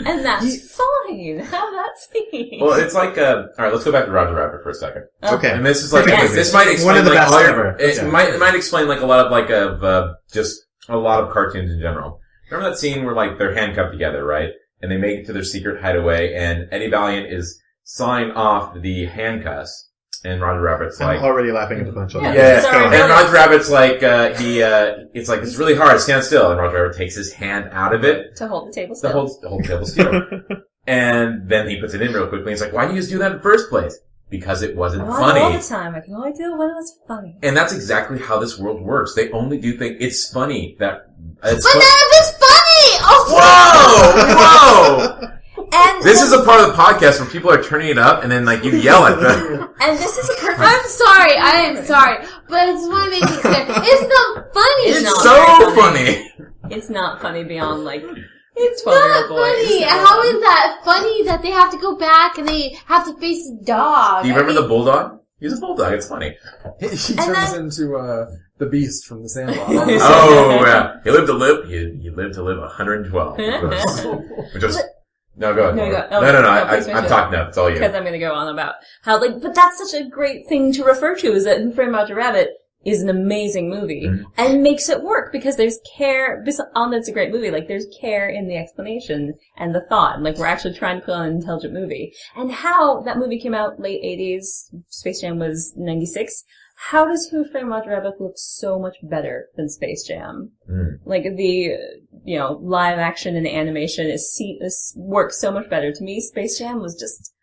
And that's fine. Have that scene. Well, it's like, alright, let's go back to Roger Rabbit for a second. Okay. And this is like, Perfect. this might explain One of the like best all your, ever. it Yeah. might explain like a lot of like just a lot of cartoons in general. Remember that scene where like they're handcuffed together, right? And they make it to their secret hideaway, and Eddie Valiant is sawing off the handcuffs, And Roger Rabbit's like, I'm already laughing at the punchline. Yeah. yeah, Sorry, and really? Roger Rabbit's like, it's like, it's really hard, stand still. And Roger Rabbit takes his hand out of it To hold the table to still. hold the table still. And then he puts it in real quickly. He's like, why do you just do that in the first place? Because it wasn't All funny. the time. I can only do it when it's funny. And that's exactly how this world works. They only do things, it's funny that, it's But fu- none of it's funny! Oh, Whoa! Whoa! And This is a part of the podcast where people are turning it up and then like you yell at them. And this is a perfect. I'm sorry, I am sorry. But I just want to make it clear. It's not funny. It's not so very funny. It's not funny beyond like It's 12-year-old not funny. boys. How is that funny that they have to go back and they have to face a dog? Do you remember the bulldog? He's a bulldog. It's funny. He turns into the beast from the Sandlot. Oh yeah, he lived to live. You lived to live 112. Which was no go ahead. No, Laura. go- oh, no. no, I'm please finish it. talking now. It's all you. Because I'm going to go on about how, like, but that's such a great thing to refer to is that Who Framed Roger Rabbit is an amazing movie Mhm. and makes it work because there's care, on that it's a great movie, like there's care in the explanation and the thought, and like we're actually trying to put on an intelligent movie. And how that movie came out late 80s, Space Jam was 96, how does Who Framed Roger Rabbit look so much better than Space Jam? Mm. Like the, live action and animation is works so much better. To me, Space Jam was just,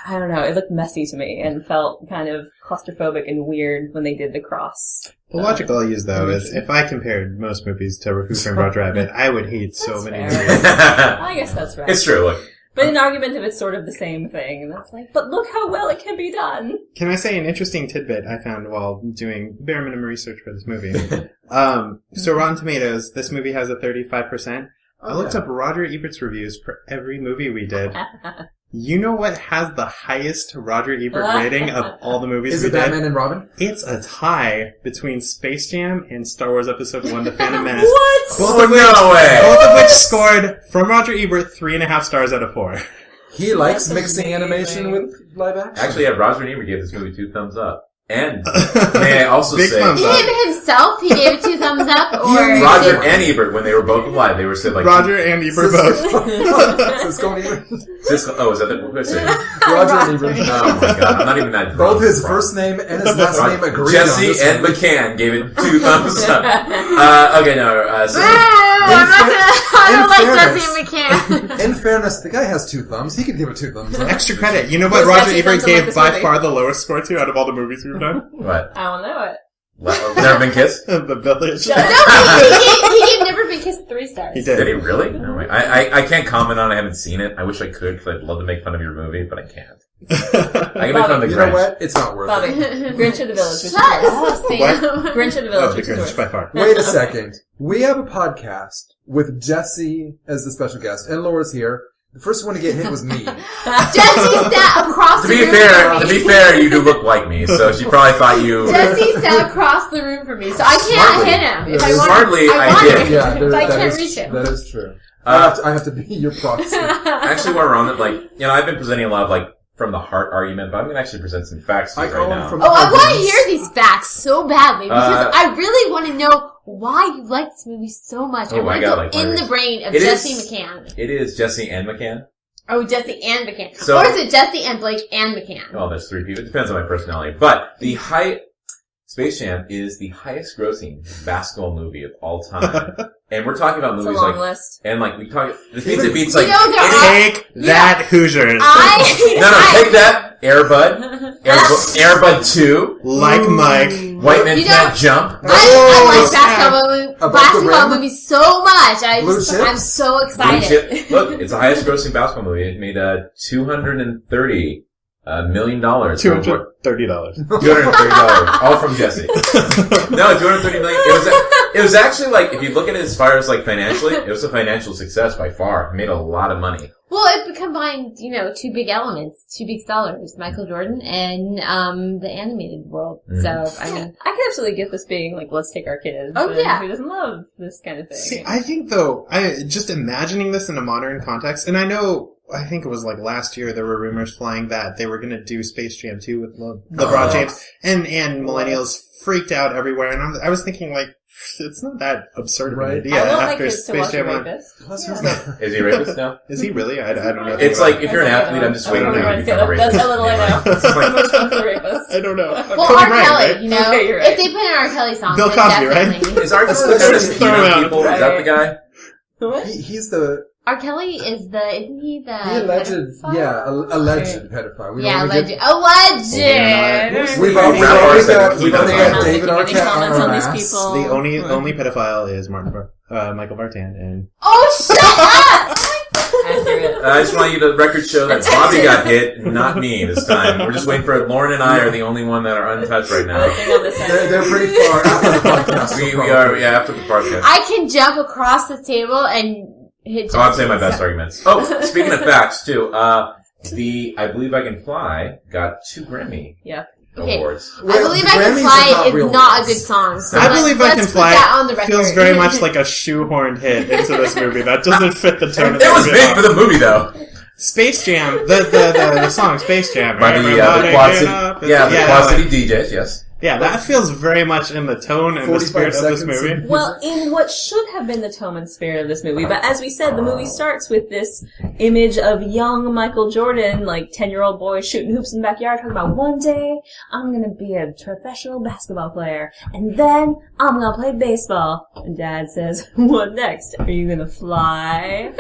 I don't know, it looked messy to me and felt kind of claustrophobic and weird when they did the cross. The logic I'll use, though, is if I compared most movies to Who Framed Roger Rabbit, I would hate so That's many fair. movies. I guess that's right. It's true. Look, But an argument if it's sort of the same thing, and that's like, but look how well it can be done. Can I say an interesting tidbit I found while doing bare minimum research for this movie? So Rotten Tomatoes, this movie has a 35%. I looked up Roger Ebert's reviews for every movie we did. You know what has the highest Roger Ebert rating of all the movies Is we it did? Batman and Robin? It's a tie between Space Jam and Star Wars Episode 1, The Phantom Menace. What? no way. Both of which scored, from Roger Ebert, 3.5 stars out of 4. He likes That's mixing amazing. animation with live action. Actually, yeah, Roger Ebert gave this movie 2 thumbs up. And may I also Big say, thumbs up. Him himself, he gave it 2 thumbs up, or Roger and Ebert, when they were both alive, they were said like Roger and Ebert both. Cisco and Ebert. Cisco. Oh, is that the who's it? Roger and Ebert. Oh my god, I'm not even that drunk. Both his first name and his last name agreed Jesse on this and one. McCann gave it 2 thumbs up. Okay, no. So, I don't like fairness- Jesse and McCann. In fairness, the guy has 2 thumbs. He could give it 2 thumbs up. Extra credit. You know what Who's Roger actually Ebert friends with gave this by movie? far the lowest score to out of all the movies we've done? what? I don't know it. Never been kissed? The Village. No, he gave Never Been Kissed 3 stars. He Did he did. really? No way. I can't comment on it. I haven't seen it. I wish I could because I'd love to make fun of your movie, but I can't. I can make fun of the You know Grinch. what? It's not worth Bobby, it. Grinch of the Village, which is Shut worse. up, Sam. Grinch of the Oh, Village, the which is Grinch worse. by far. Wait a second. We have a podcast with Jesse as the special guest, and Laura's here. The first one to get hit was me. Jesse sat across To the be room fair, from to me. be fair, you do look like me, so she probably thought you. Jesse sat across the room from me, so I can't Smartly. hit him. If Yeah, I want, smartly, I want did. him, Yeah, but I that can't is- reach him. That is true. Uh, I have to be your proxy. Actually, while we're on it, I've been presenting a lot of from the heart argument, but I'm going to actually present some facts to I you call right him now. from Oh, I want to hear these facts so badly because Uh, I really want to know why you like this movie so much. Oh, I want I to got, go like, in my- the brain of It Jesse is- McCann. It is Jesse and McCann. Oh, Jesse and McCann. So- or is it Jesse and Blake and McCann? Well, there's 3 people. It depends on my personality. But Space Jam is the highest grossing basketball movie of all time. And we're talking about It's a movies long list. and we talk, this means it beats You know, there are- Take that, Hoosiers. No, take that, Air Bud. Air Bud 2. Like Mike. White Men You know- Can't Jump. I like Above the basketball rim? movies so much. Blue chips? I'm so Blue excited. Chip. Look, it's the highest grossing basketball movie. It made $230 million. $230. $230, all from Jesse. No, $230 million. It was actually if you look at it as far as financially, it was a financial success by far. It made a lot of money. Well, it combined, 2 big elements, 2 big sellers, Michael Jordan and the animated world. Mhm. So, I mean, I can absolutely get this being let's take our kids. Oh, and yeah. Who doesn't love this kind of thing? See, I think though, just imagining this in a modern context, and I think it was last year there were rumors flying that they were going to do Space Jam 2 with LeBron James, and millennials freaked out everywhere, and I was thinking It's not that absurd of an Right. idea. I want my after kids to Space watch a Jam on. rapist. Plus, who's that? Is he a rapist now? Is he really? I don't know. It's like, if you're an athlete, I'm just waiting for you to become a rapist. That's how little I know. It's like- Which one's the rapist? I don't know. Well, Kobe R. Bryant, Kelly, right? you know, Okay, you're right. if they put an R. Kelly song, Bill then Cosby, right? definitely. Is our Especially- just peeing on people? Is that the guy? What? He's the R. Kelly isn't he the alleged, pedophile? yeah, alleged pedophile. Yeah, alleged. alleged. We've We've already already got got David Any Arquette on comments our on these ass. people? The only pedophile is Michael Vartan, and Oh, shut up! Accurate. I just want you to record show that Bobby got hit, not me this time. We're just waiting for it. Lauren and I are the only one that are untouched right now. Nothing on this end. They're pretty far after the podcast. We are, yeah, after the podcast. I can jump across the table and hit. Oh, I'd say my best arguments. Oh, speaking of facts, too, I Believe I Can Fly got 2 Grammy Yeah. Okay. awards. I Believe I Can Grammys are Fly not is real not a awards. good song. So I Believe I let's Can put Fly that on the record. feels very much like a shoehorned hit into this movie. That doesn't fit the tone of It the was movie. big for the movie, though. Space Jam, the song Space Jam, By right? the Everybody Quad get City, up. the Yeah, Quad like- City DJs, yes. Yeah, that feels very much in the tone and the 45 spirit of this seconds. movie. Well, in what should have been the tone and spirit of this movie, but as we said, the movie starts with this image of young Michael Jordan, like 10-year-old boy shooting hoops in the backyard, talking about one day I'm gonna be a professional basketball player, and then I'm gonna play baseball. And Dad says, "What next? Are you gonna fly?"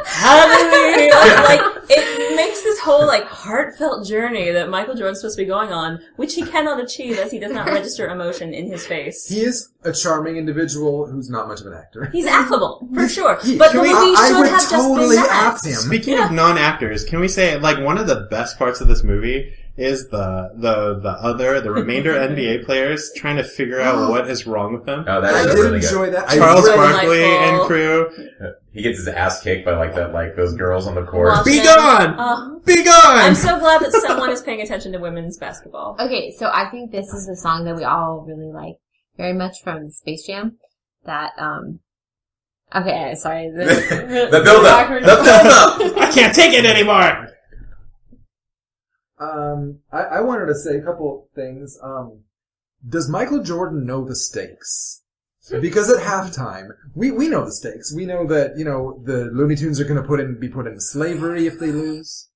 Heavenly! Like, it makes this whole, like, heartfelt journey that Michael Jordan's supposed to be going on, which he cannot achieve as he does not register emotion in his face. He is a charming individual who's not much of an actor. He's affable, for sure. He- But the can we- movie I should would have just totally been that. act him. Speaking of non-actors, can we say, like, one of the best parts of this movie is the remainder NBA players trying to figure out what is wrong with them. Oh, I that is did really good. enjoy that. Charles I really, Barkley and Delightful. crew. He gets his ass kicked by those girls on the court. Well, Be then- gone! Be I'm gone! so glad that someone is paying attention to women's basketball. Okay, so I think this is the song that we all really like very much from Space Jam. That okay, sorry. The build-up! The build-up! I can't take it anymore! I wanted to say a couple things. Does Michael Jordan know the stakes? Because at halftime, we know the stakes. We know that, the Looney Tunes are going to be put in slavery if they lose.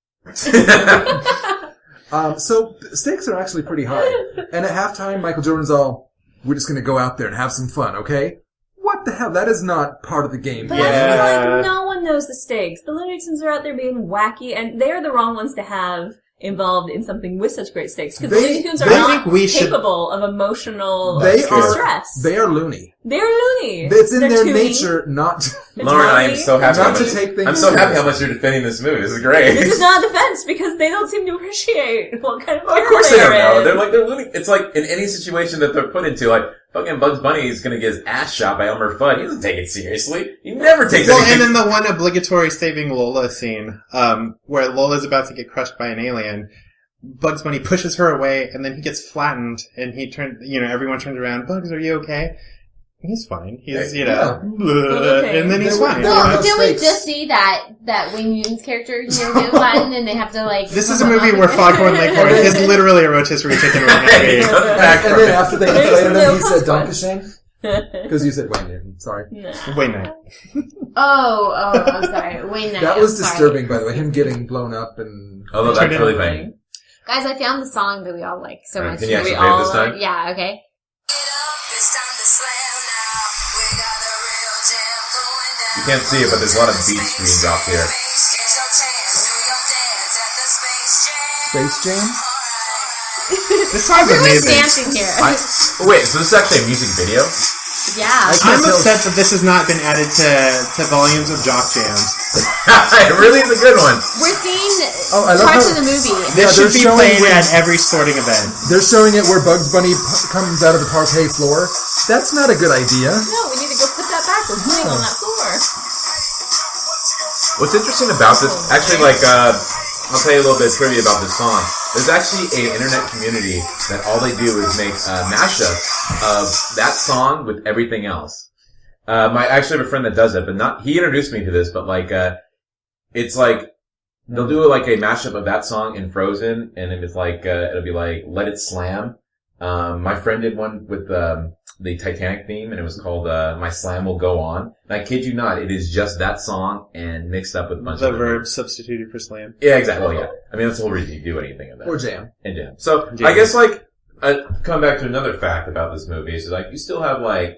So stakes are actually pretty high. And at halftime, Michael Jordan's all, we're just going to go out there and have some fun, okay? What the hell? That is not part of the game. But Yeah. I feel like no one knows the stakes. The Looney Tunes are out there being wacky, and they're the wrong ones to have involved in something with such great stakes. Because the They- Looney Tunes are I not think we should- capable of emotional They are distress. They are loony. They're loony. It's in They're their toony. nature not It's Lauren, I am loony. so happy. Not how to much- take things I'm so happy how serious. much you're defending this movie. This is great. This is not a defense because they don't seem to appreciate what kind of Of hero course they don't they're know. in. They're loony. It's like in any situation that they're put into, like fucking Bugs Bunny is gonna get his ass shot by Elmer Fudd. He doesn't take it seriously. He never takes Well, and anything. then the one obligatory saving Lola scene, where Lola's about to get crushed by an alien. Bugs Bunny pushes her away, and then he gets flattened, and everyone turns around. Bugs, are you okay? He's fine. He's, Yeah. Okay. and then he's They were- fine. they Well, have didn't we stakes. just see that Wayne Newton's character, get flattened and they have to This is a movie where Foghorn Leghorn is literally a rotisserie chicken wing. He comes back And from then it. after they There's inflated no him, he said consequence. Donkashane. Because you said Wayne Newton. Sorry. No. Wait, no. Oh, I'm sorry. Wayne Knight. That was I'm sorry. disturbing, by the way. Him getting blown up and... Although that's really funny. Guys, I found the song that we all like so Alright, much. can you that we actually play it all this time? Yeah, okay. You can't see it, but there's a lot of beats being dropped here. Space Jam? This song's Everyone's amazing. dancing here. Wait, so this is actually a music video? Yeah. can't I'm tell- upset that this has not been added to volumes of jock jams. It really is a good one. We're seeing Oh, I love parts how- of the movie. This they're should be showing played when- at every sporting event. They're showing it where Bugs Bunny comes out of the parquet floor. That's not a good idea. No, we need to go put that back. We're playing on that floor. What's interesting about this, actually, I'll tell you a little bit of trivia about this song. There's actually an internet community that all they do is make mashups of that song with everything else. I actually have a friend that does it, but he introduced me to this, but it's like, they'll do a mashup of that song in Frozen, and then it's it'll be like, Let It Slam. My friend did one with, the Titanic theme, and it was called My Slam Will Go On. And I kid you not, it is just that song and mixed up with a bunch The of verb substituted for slam. Yeah, exactly. Well, yeah. I mean, that's the whole reason you do anything of that. Or jam. And jam. So, Jam. I guess, like, coming back to another fact about this movie is, like, you still have, like,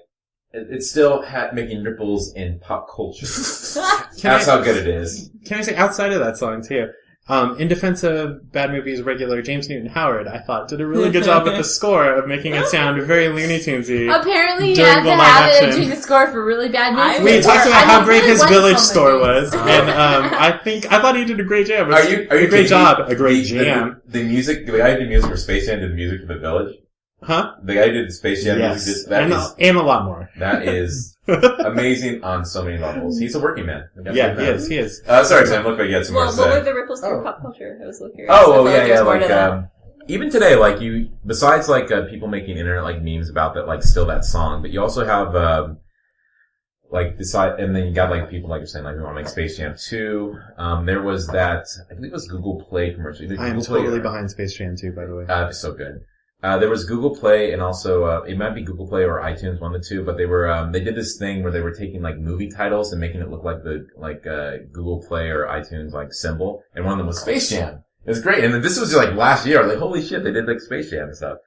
it's still making ripples in pop culture. That's how good it is. Can I say, outside of that song, too, in defense of Bad Movies regular James Newton Howard, I thought did a really good job with the score of making it sound very Looney Tunesy. Apparently, he During has the to live have it action. to the score for really bad movies. We talked about how great his Village store was. was, and I thought he did a great job. Are you a great kidding job? me? A great jam. The music, the guy who did music for Space Jam did the music for The Village? Huh? The guy who did the Space Jam Yes, music, and a lot more. that is amazing on so many levels. He's a working man. Yeah, he is. Sorry, Sam, look like you had some more Well, to what were say. the ripples through pop culture? I was looking. Oh, yeah, like, even today, like, besides, like, people making internet, like, memes about that, like, still that song, but you also have, and then you got, like, people, like you're saying, like, we want to make Space Jam 2. There was that, I believe it was Google Play commercial. I am totally behind Space Jam 2, by the way. It's so good. There was Google Play and also, it might be Google Play or iTunes, one of the two, but they were, they did this thing where they were taking like movie titles and making it look like Google Play or iTunes like symbol, and one of them was Space Jam. It was great. And this was like last year. I was like, holy shit, they did like Space Jam and stuff.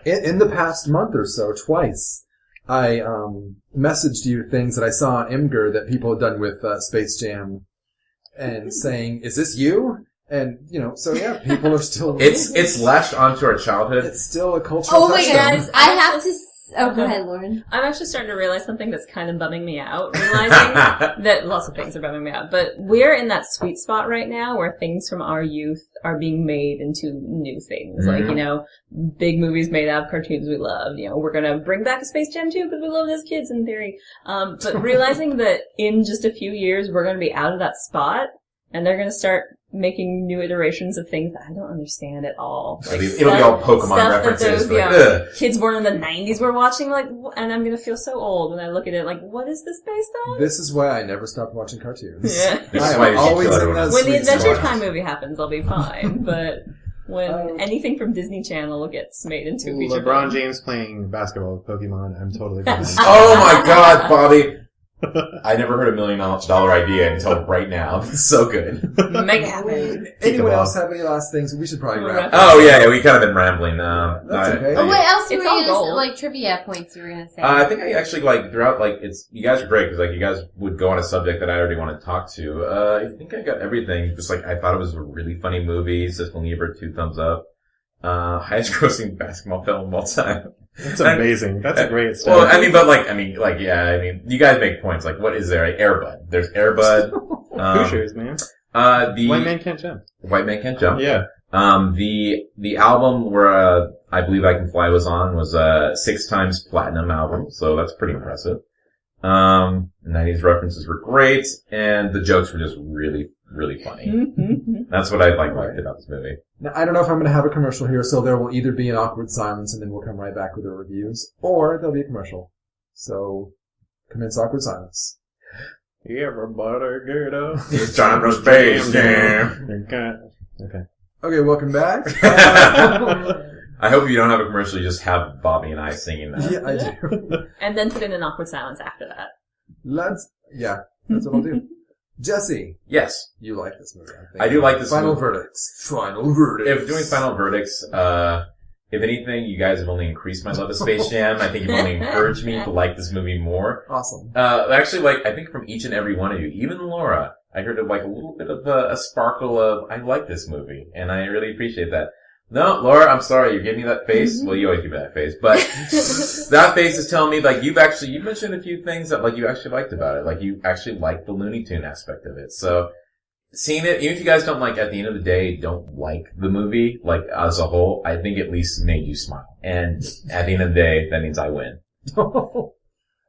In the past month or so, twice, I, messaged you things that I saw on Imgur that people had done with, Space Jam and saying, is this you? And, so yeah, people are still... It's lashed onto our childhood. It's still a cultural Oh my touchstone. god, I have to... Oh, go ahead, Lauren. I'm actually starting to realize something that's kind of bumming me out. Realizing that lots of things are bumming me out. But we're in that sweet spot right now where things from our youth are being made into new things. Mm-hmm. Like, big movies made out of cartoons we love. We're gonna bring back a Space Jam 2 because we loved it as kids in theory. But realizing that in just a few years we're gonna be out of that spot and they're gonna start making new iterations of things that I don't understand at all. Like it'll be all Pokemon stuff references. That like, ugh. kids born in the 90s were watching, like, and I'm gonna feel so old when I look at it, like, what is this based on? This is why I never stopped watching cartoons. Yeah. This I is am why you should always kill in everyone. that When the sweet Adventure spot. Time movie happens, I'll be fine, but when anything from Disney Channel gets made into a feature LeBron film. James playing basketball with Pokemon, I'm totally behind. Oh my god, Bobby. I never heard $1 million idea until right now. It's so good. Make it happen. Anyone else have any last things? We should probably wrap. Oh yeah, we kind of been rambling. That's okay. Oh, what else were It's you all going gold. to like trivia points you were going to say? I think I actually throughout you guys are great because you guys would go on a subject that I already want to talk to. I think I got everything. Just I thought it was a really funny movie. Siskel and Ebert, 2 thumbs up. Highest grossing basketball film of all time. That's amazing. That's a great story. Well, you guys make points. Like, what is there? Air Bud. There's Air Bud. Hoosiers, man. The White Man Can't Jump. White Man Can't Jump. Yeah. The album where, I Believe I Can Fly was on was a 6 times platinum album, so that's pretty impressive. 90s references were great, and the jokes were just really, really funny. That's what I liked about this movie. Now, I don't know if I'm going to have a commercial here, so there will either be an awkward silence and then we'll come right back with the reviews, or there'll be a commercial. So, commence awkward silence. Everybody get up. It's time for Space Jam. Okay. Okay, welcome back. I hope you don't have a commercial, you just have Bobby and I singing that. Yeah, I do. And then put in an awkward silence after that. That's what I'll do. Jesse, Yes. you like this movie, I think. I do like this Final movie. verdicts. Final verdicts. If doing final verdicts, if anything, you guys have only increased my love of Space Jam. I think you've only encouraged me to like this movie more. Awesome. Actually, I think from each and every one of you, even Laura, I heard a little bit of a sparkle of, I like this movie, and I really appreciate that. No, Laura, I'm sorry, you gave me that face. Well, you always give me that face, but that face is telling me, you mentioned a few things that, you actually liked about it. You actually liked the Looney Tune aspect of it. So, seeing it, even if you guys don't at the end of the day, don't like the movie, as a whole, I think at least made you smile. And at the end of the day, that means I win.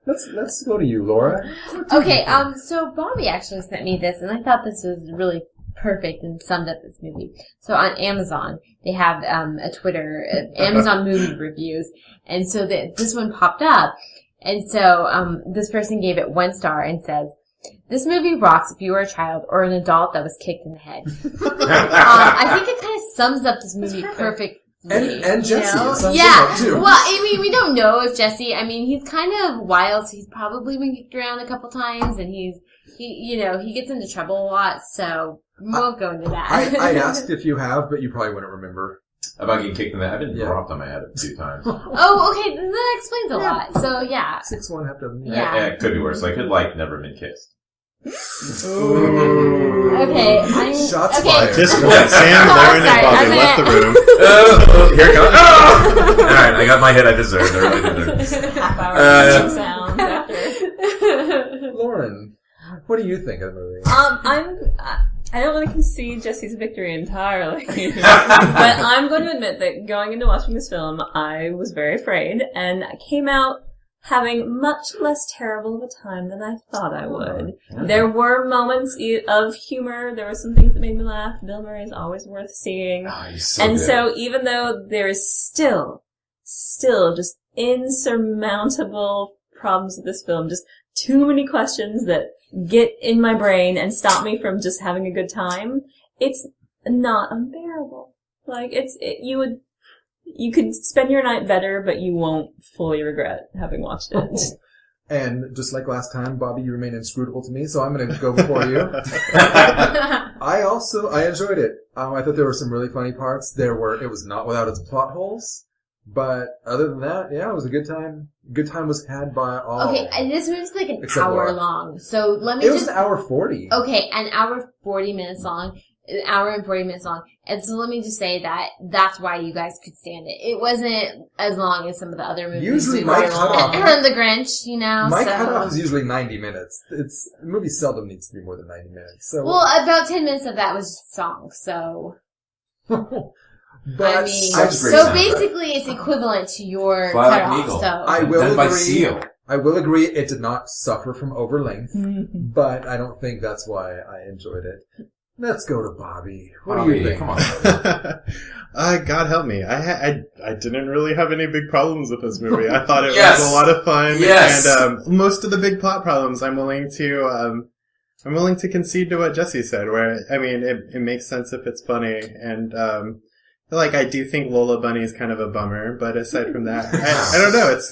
Let's go to you, Laura. Okay, so Bobby actually sent me this, and I thought this was really perfect and summed up this movie. So on Amazon, they have a Twitter, Amazon movie reviews, and so this one popped up, and so this person gave it 1 star and says, "This movie rocks if you were a child or an adult that was kicked in the head." I think it kind of sums up this movie And Jesse, You know? it sounds Yeah. like too. Well, I mean, we don't know if Jesse. I mean, he's kind of wild. So he's probably been kicked around a couple times, and he gets into trouble a lot. So we won't go into that. I asked if you have, but you probably wouldn't remember. About getting kicked in the head. I've been Yeah. dropped on my head a few times. Oh, okay. Then that explains a lot. So yeah. 6'1", half dozen. Yeah. It could be worse. I could, never been kissed. Okay. Shots okay. fired. Just when Sam, Lauren, and Sorry, Bobby I'm left the room. Here it comes. Oh! Alright, I got my hit I deserved. I really deserved. Half hour sounds after. Lauren, what do you think of the movie? I don't want to concede Jesse's victory entirely, but I'm going to admit that going into watching this film, I was very afraid, and I came out having much less terrible of a time than I thought I would. There were moments of humor. There were some things that made me laugh. Bill Murray is always worth seeing. Oh, he's so And good. so even though there is still just insurmountable problems with this film, just too many questions that get in my brain and stop me from just having a good time, it's not unbearable. You could spend your night better, but you won't fully regret having watched it. And just like last time, Bobby, you remain inscrutable to me, so I'm going to go before you. I enjoyed it. I thought there were some really funny parts. It was not without its plot holes. But other than that, yeah, it was a good time. Good time was had by all. Okay, and this movie's like an Except hour Laura. long. So let me It was just... an hour 40. Okay, an hour 40 minutes long. An hour and 40 minutes long. And so let me just say that that's why you guys could stand it. It wasn't as long as some of the other movies. Usually we my were cutoff- on. The Grinch, you know, My so... cutoff is usually 90 minutes. The movie seldom needs to be more than 90 minutes. So, Well, about 10 minutes of that was just songs, so... but I mean, Such great so soundtrack. basically it's equivalent to your Fly Like an cutoff, Eagle. so... I will Done by agree. Seal. I will agree it did not suffer from overlength, but I don't think that's why I enjoyed it. Let's go to Bobby. What do you Bobby, think? come on. God help me. I didn't really have any big problems with this movie. I thought it Yes. was a lot of fun. Yes. And most of the big plot problems I'm willing to concede to what Jesse said, where, I mean, it makes sense if it's funny, and, I do think Lola Bunny is kind of a bummer, but aside from that, I don't know, it's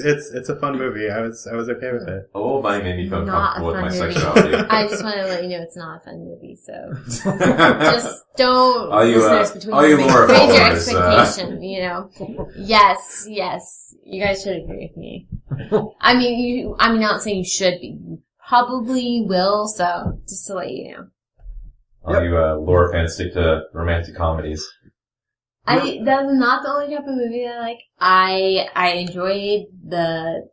a fun movie. I was okay with it. A little bunny made me feel Not comfortable a with my fun movie. sexuality. I just want to let you know it's not a fun movie, so... Just don't, All you, listeners, between all you Laura raise your followers, expectation, you know. Yes, you guys should agree with me. I'm not saying you should be. You probably will, so just to let you know. All you Laura fans stick to romantic comedies. That's not the only type of movie that I like. I enjoyed the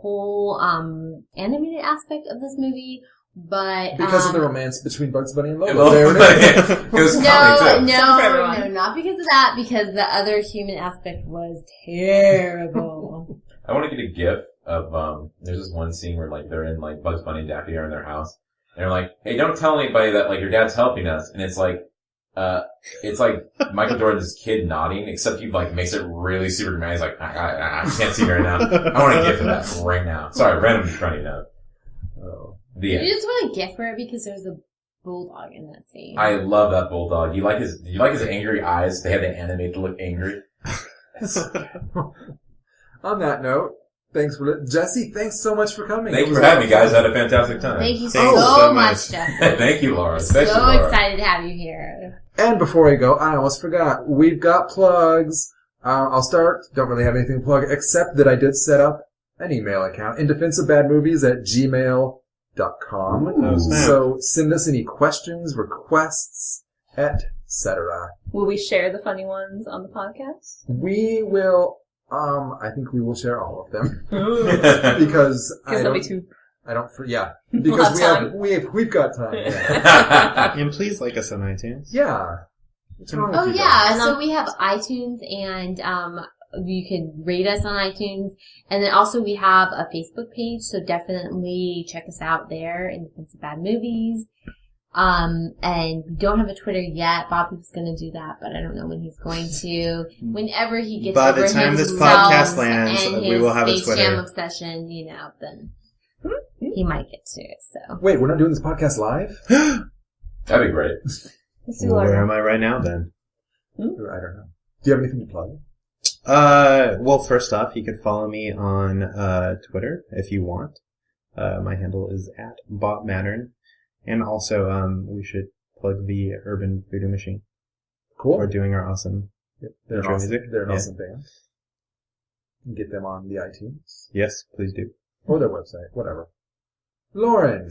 whole animated aspect of this movie, but Because of the romance between Bugs Bunny and Lola. Well, There it is. it was funny, too. Some for everyone. no, not because of that. Because the other human aspect was terrible. I want to get a gif of, there's this one scene where, they're in, Bugs Bunny and Daffy are in their house. And they're like, hey, don't tell anybody that, your dad's helping us. And it's like Michael Jordan's kid nodding, except he, makes it really super dramatic. He's like, I can't see me right now. I want a gif of that right now. Sorry, randomly funny note. Oh. The You end. just want to gift for it because there's a bulldog in that scene. I love that bulldog. Do you like his angry eyes? They had to animate to look angry. On that note, Jesse, thanks so much for coming. Thank you for having me, guys. I had a fantastic time. Thank you Thanks so so much, much. Jessica. Thank you, Laura. So Especially Laura. excited to have you here. And before I go, I almost forgot. We've got plugs. I'll start. Don't really have anything to plug, except that I did set up an email account, indefenseofbadmovies@gmail.com. Oh, snap. So send us any questions, requests, etc. Will we share the funny ones on the podcast? We will, I think we will share all of them. Because Because there'll be two. Because have we've got time. Yeah. And please like us on iTunes. Yeah. What's wrong with Oh you yeah, guys? so we have iTunes and you can rate us on iTunes, and then also we have a Facebook page, so definitely check us out there in Defense of Bad Movies. And we don't have a Twitter yet. Bobby's gonna do that, but I don't know when he's going to. Whenever he gets By over the time this himself podcast lands, and we his will have a Space Twitter. Jam obsession, then he might get to it. So Wait, we're not doing this podcast live? That'd be great. Let's do Well, where Laura. am I right now then? I don't know. Do you have anything to plug? Well, first off, you can follow me on Twitter if you want. My handle is @BotMattern. And also, we should plug the Urban Voodoo Machine. Cool. For doing our awesome They're an intro awesome, music. they're an Yeah. awesome band. You can get them on the iTunes. Yes, please do. Or their website. Whatever. Lauren.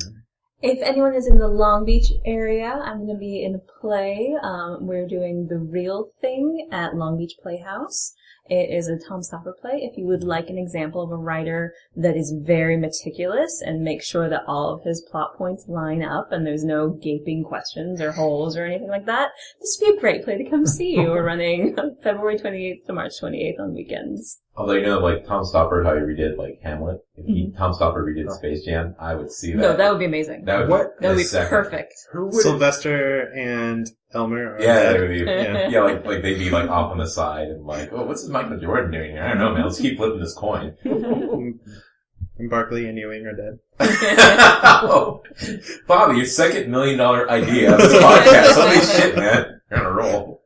If anyone is in the Long Beach area, I'm going to be in a play. We're doing The Real Thing at Long Beach Playhouse. It is a Tom Stopper play. If you would like an example of a writer that is very meticulous and makes sure that all of his plot points line up and there's no gaping questions or holes or anything like that, this would be a great play to come see. We're running February 28th to March 28th on weekends. Although, you know, like Tom Stoppard, how he redid like Hamlet. If Tom Stoppard redid Space Jam, I would see that. No, that would be amazing. That would What? That would be second. perfect. Who would Sylvester and Elmer. Are Yeah, they would be. Yeah. Yeah, like they'd be like off on the side and like, oh, what's this Michael Jordan doing here? I don't know, man. Let's keep flipping this coin. And Barkley and Ewing are dead. Oh, Bobby, your $2 million idea of this podcast. Holy shit, man. You're on a roll.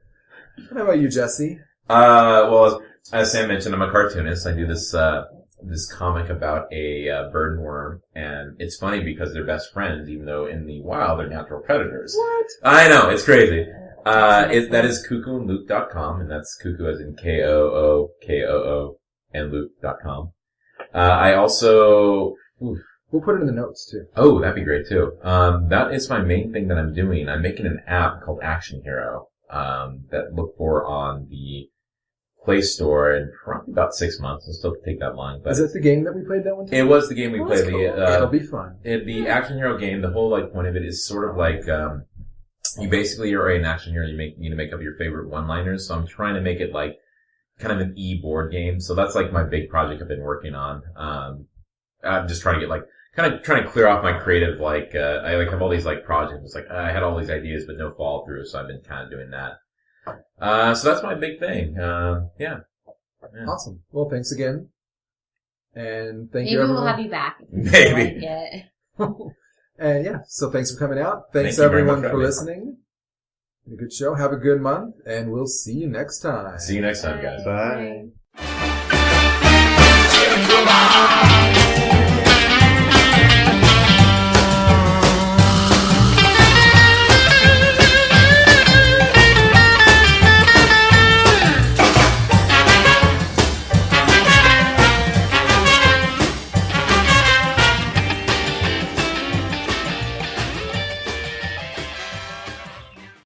How about you, Jesse? Well, as Sam mentioned, I'm a cartoonist. I do this comic about a bird and worm, and it's funny because they're best friends, even though in the wild they're natural predators. What? I know, it's crazy. That is cuckooandluke.com, and that's cuckoo as in Kookoo and luke.com. I also, We'll put it in the notes, too. oh, that'd be great too. That is my main thing that I'm doing. I'm making an app called Action Hero, that look for on the Play Store in probably about 6 months. It'll still take that long, but Is it the game that we played that one time? it was the game we Oh, played. that's cool. It'll be fun. The Action Hero game, the whole like point of it is sort of like, you basically are an action hero. You need to make up your favorite one-liners. So I'm trying to make it like kind of an e-board game. So that's like my big project I've been working on. I'm just trying to get like, kind of trying to clear off my creative, like, I like have all these like projects. It's like, I had all these ideas, but no follow through. So I've been kind of doing that. So that's my big thing. Yeah. Awesome. Well, thanks again. And thank Maybe you, we'll everyone. have you back. if you Maybe. like it. And yeah, so thanks for coming out. Thanks Thank you very everyone much for for having me. listening. A good show. Have a good month, and we'll see you next time. See you next time, guys. Bye. Bye.